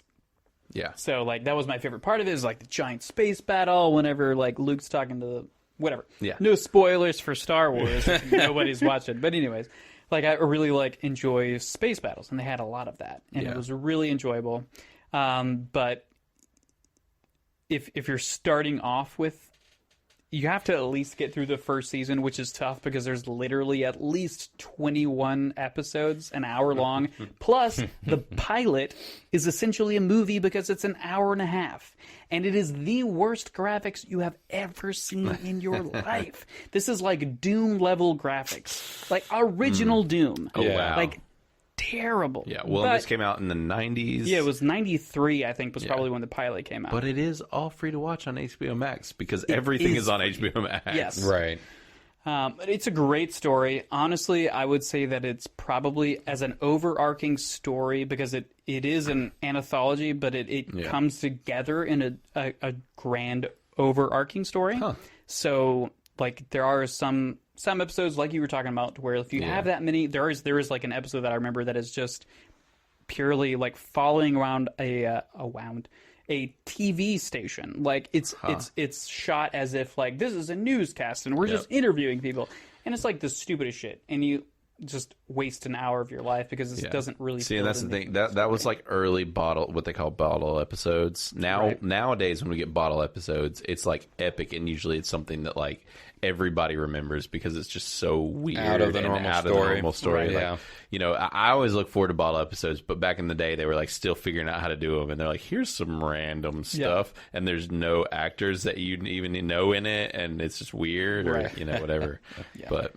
Yeah. So like that was my favorite part of it, is like the giant space battle whenever like Luke's talking to the whatever. Yeah. No spoilers for Star Wars. Nobody's watching, but anyways. Like, I really, like, enjoy space battles, and they had a lot of that, and it was really enjoyable. But if you're starting off with, you have to at least get through the first season, which is tough because there's literally at least 21 episodes, an hour long. Plus, the pilot is essentially a movie because it's an hour and a half. And it is the worst graphics you have ever seen in your life. This is like Doom-level graphics. Like, original Doom. Oh, wow. Like, terrible. Yeah, well, this came out in the 90s. Yeah, it was 93, I think, was probably when the pilot came out. But it is all free to watch on HBO Max because everything is on HBO Max. Yes. Right. It's a great story. Honestly, I would say that it's probably as an overarching story, because it is an anthology, but it comes together in a grand overarching story. Huh. So, like, there are some episodes, like you were talking about, where if you have that many, there is like an episode that I remember that is just purely like following around a TV station. Like, it's shot as if like this is a newscast and we're just interviewing people, and it's like the stupidest shit, and you just waste an hour of your life because this doesn't really see. And that's the thing, that was like early what they call bottle episodes. Nowadays when we get bottle episodes, it's like epic, and usually it's something that like everybody remembers because it's just so weird, out of the normal story. Right, like, you know, I always look forward to bottle episodes, but back in the day they were like still figuring out how to do them, and they're like, here's some random stuff, and there's no actors that you even know in it, and it's just weird, or you know, whatever. But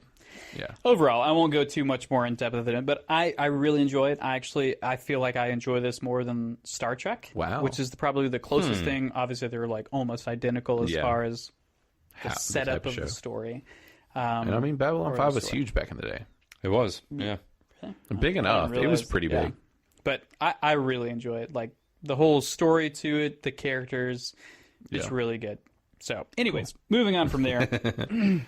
yeah. Overall, I won't go too much more in depth with it, but I really enjoy it. I feel like I enjoy this more than Star Trek. Wow. Which is probably the closest thing. Obviously, they're like almost identical as far as the setup of the story. And I mean, Babylon 5 was huge back in the day. It was, yeah. Big enough. It was pretty big. But I really enjoy it. Like, the whole story to it, the characters, it's really good. So, anyways, moving on from there.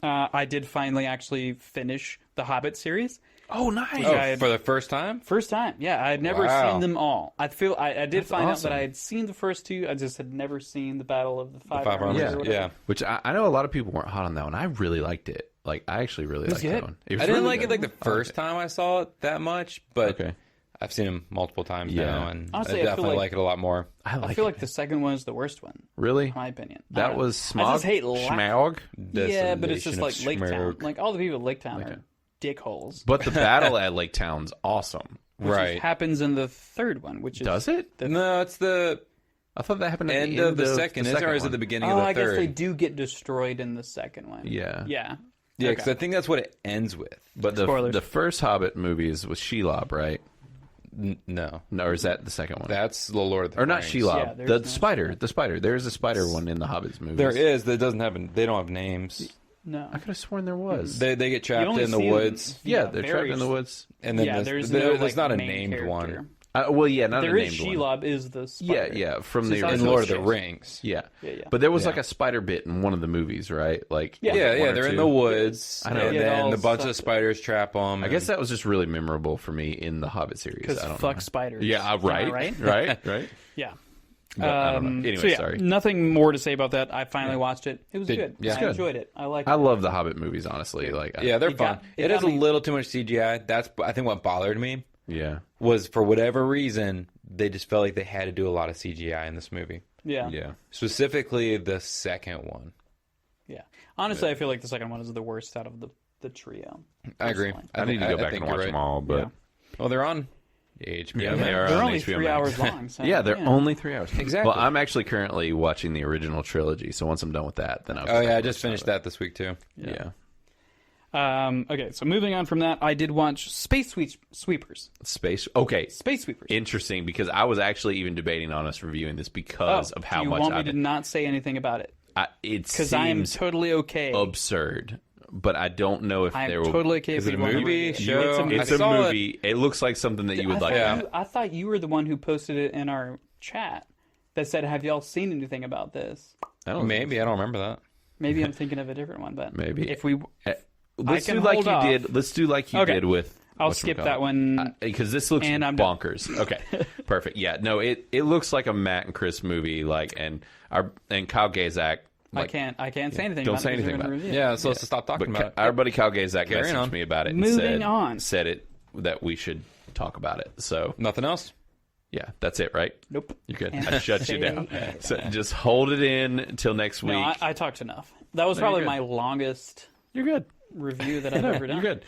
I did finally actually finish the Hobbit series. Oh, nice. For the first time? First time, yeah. I had never seen them all. I did find out that I had seen the first 2. I just had never seen the Battle of the Five Armies. Yeah. Which I know a lot of people weren't hot on that one. I really liked it. Like, I actually really liked that one. I didn't like it like the first time I saw it that much, but I've seen him multiple times now, and honestly, I definitely like it a lot more. I feel like the second one is the worst one. Really? In my opinion. That was Smog? I just hate Schmaug? Yeah, but it's just like Limetown. Like, all the people at Limetown are dickholes. But the battle at Limetown's awesome. Which happens in the third one, which is... Does it? No, it's the... I thought that happened at end the end of the second. Or is it the beginning of the third? I guess they do get destroyed in the second one. Yeah. Yeah. Yeah, because I think that's what it ends with. But Spoilers. the first Hobbit movie is with Shelob, right? No. No, or is that the second one? That's the Lord of the or not Rings. Shelob. Yeah, there's the no spider. The spider. There is a spider one in the Hobbits movies. There is. That doesn't have. They don't have names. No. I could have sworn there was. They get trapped only in the see them- woods, yeah, they're trapped in the woods. and then Yeah, there's no, there's not a main named character. one. Well, yeah, not There a is named one. Shelob is the Yeah, spider. yeah, from So the it's not In original Lord of the series. Rings. Yeah. Yeah. But there was Yeah. like a spider bit in one of the movies, right? Like Yeah. was it Yeah, one yeah, or they're in two? the woods, I know. and Yeah, it then all the bunch of sucks. spiders trap them. I guess that was just really memorable for me in the Hobbit series. Because I don't fuck know. spiders. Yeah, right, Right? right. Yeah. But I don't know. Anyway, so yeah, sorry. nothing more to say about that. I finally watched it. It was good. yeah. I Good. enjoyed it. I like I it. love the Hobbit movies, honestly. Like, Yeah, they're It fun. got- it It is got a me- little too much CGI. That's I think what bothered me yeah, was for whatever reason they just felt like they had to do a lot of CGI in this movie. Yeah. yeah. Specifically the second one. Yeah. Honestly, I feel like the second one is the worst out of the trio. I agree. personally. I need to go back think and watch you're them right. all, but Yeah. Oh, they're on HBO. Yeah, they Max. are They're on only HBO 3 Max. hours long. So, yeah, they're only 3 hours. Exactly. Well, I'm actually currently watching the original trilogy, so once I'm done with that, then I'll. Oh yeah, I just finished that this week too. Yeah. Okay, so moving on from that, I did watch Sweepers. Space. Okay. Space Sweepers. Interesting, because I was actually even debating on us reviewing this because of how do you much want I me to not say anything about it? it Because I am seems totally okay. absurd, but I don't know if I there am will. topally okay. Is if it a you want to movie? review it. Show? It's a movie. It's I a saw movie. It looks like something that you would like. I thought you were the one who posted it in our chat that said, "Have y'all seen anything about this?" I don't. Maybe I don't remember that. Maybe I'm thinking of a different one, but Maybe. if we, Let's can do like hold you off. did. Let's do like you Okay. did with. I'll skip that one. Because this looks And I'm done. bonkers. Okay, perfect. Yeah, no, it looks like a Matt and Chris movie. Like and Kyle Gazak. Like, I can't say anything. don't about say it because anything we're gonna about it. review Yeah, so let's stop talking but about it. our buddy Kyle Gazak Carrying messaged on. me about it. And Moving on. Said it that we should talk about it. So Nothing else? yeah, that's it, right? Nope. You're good. And I shut you down. So just hold it in until next week. No, I talked enough. That was No, you're probably good. my longest You're good. review that I've ever done. You're good.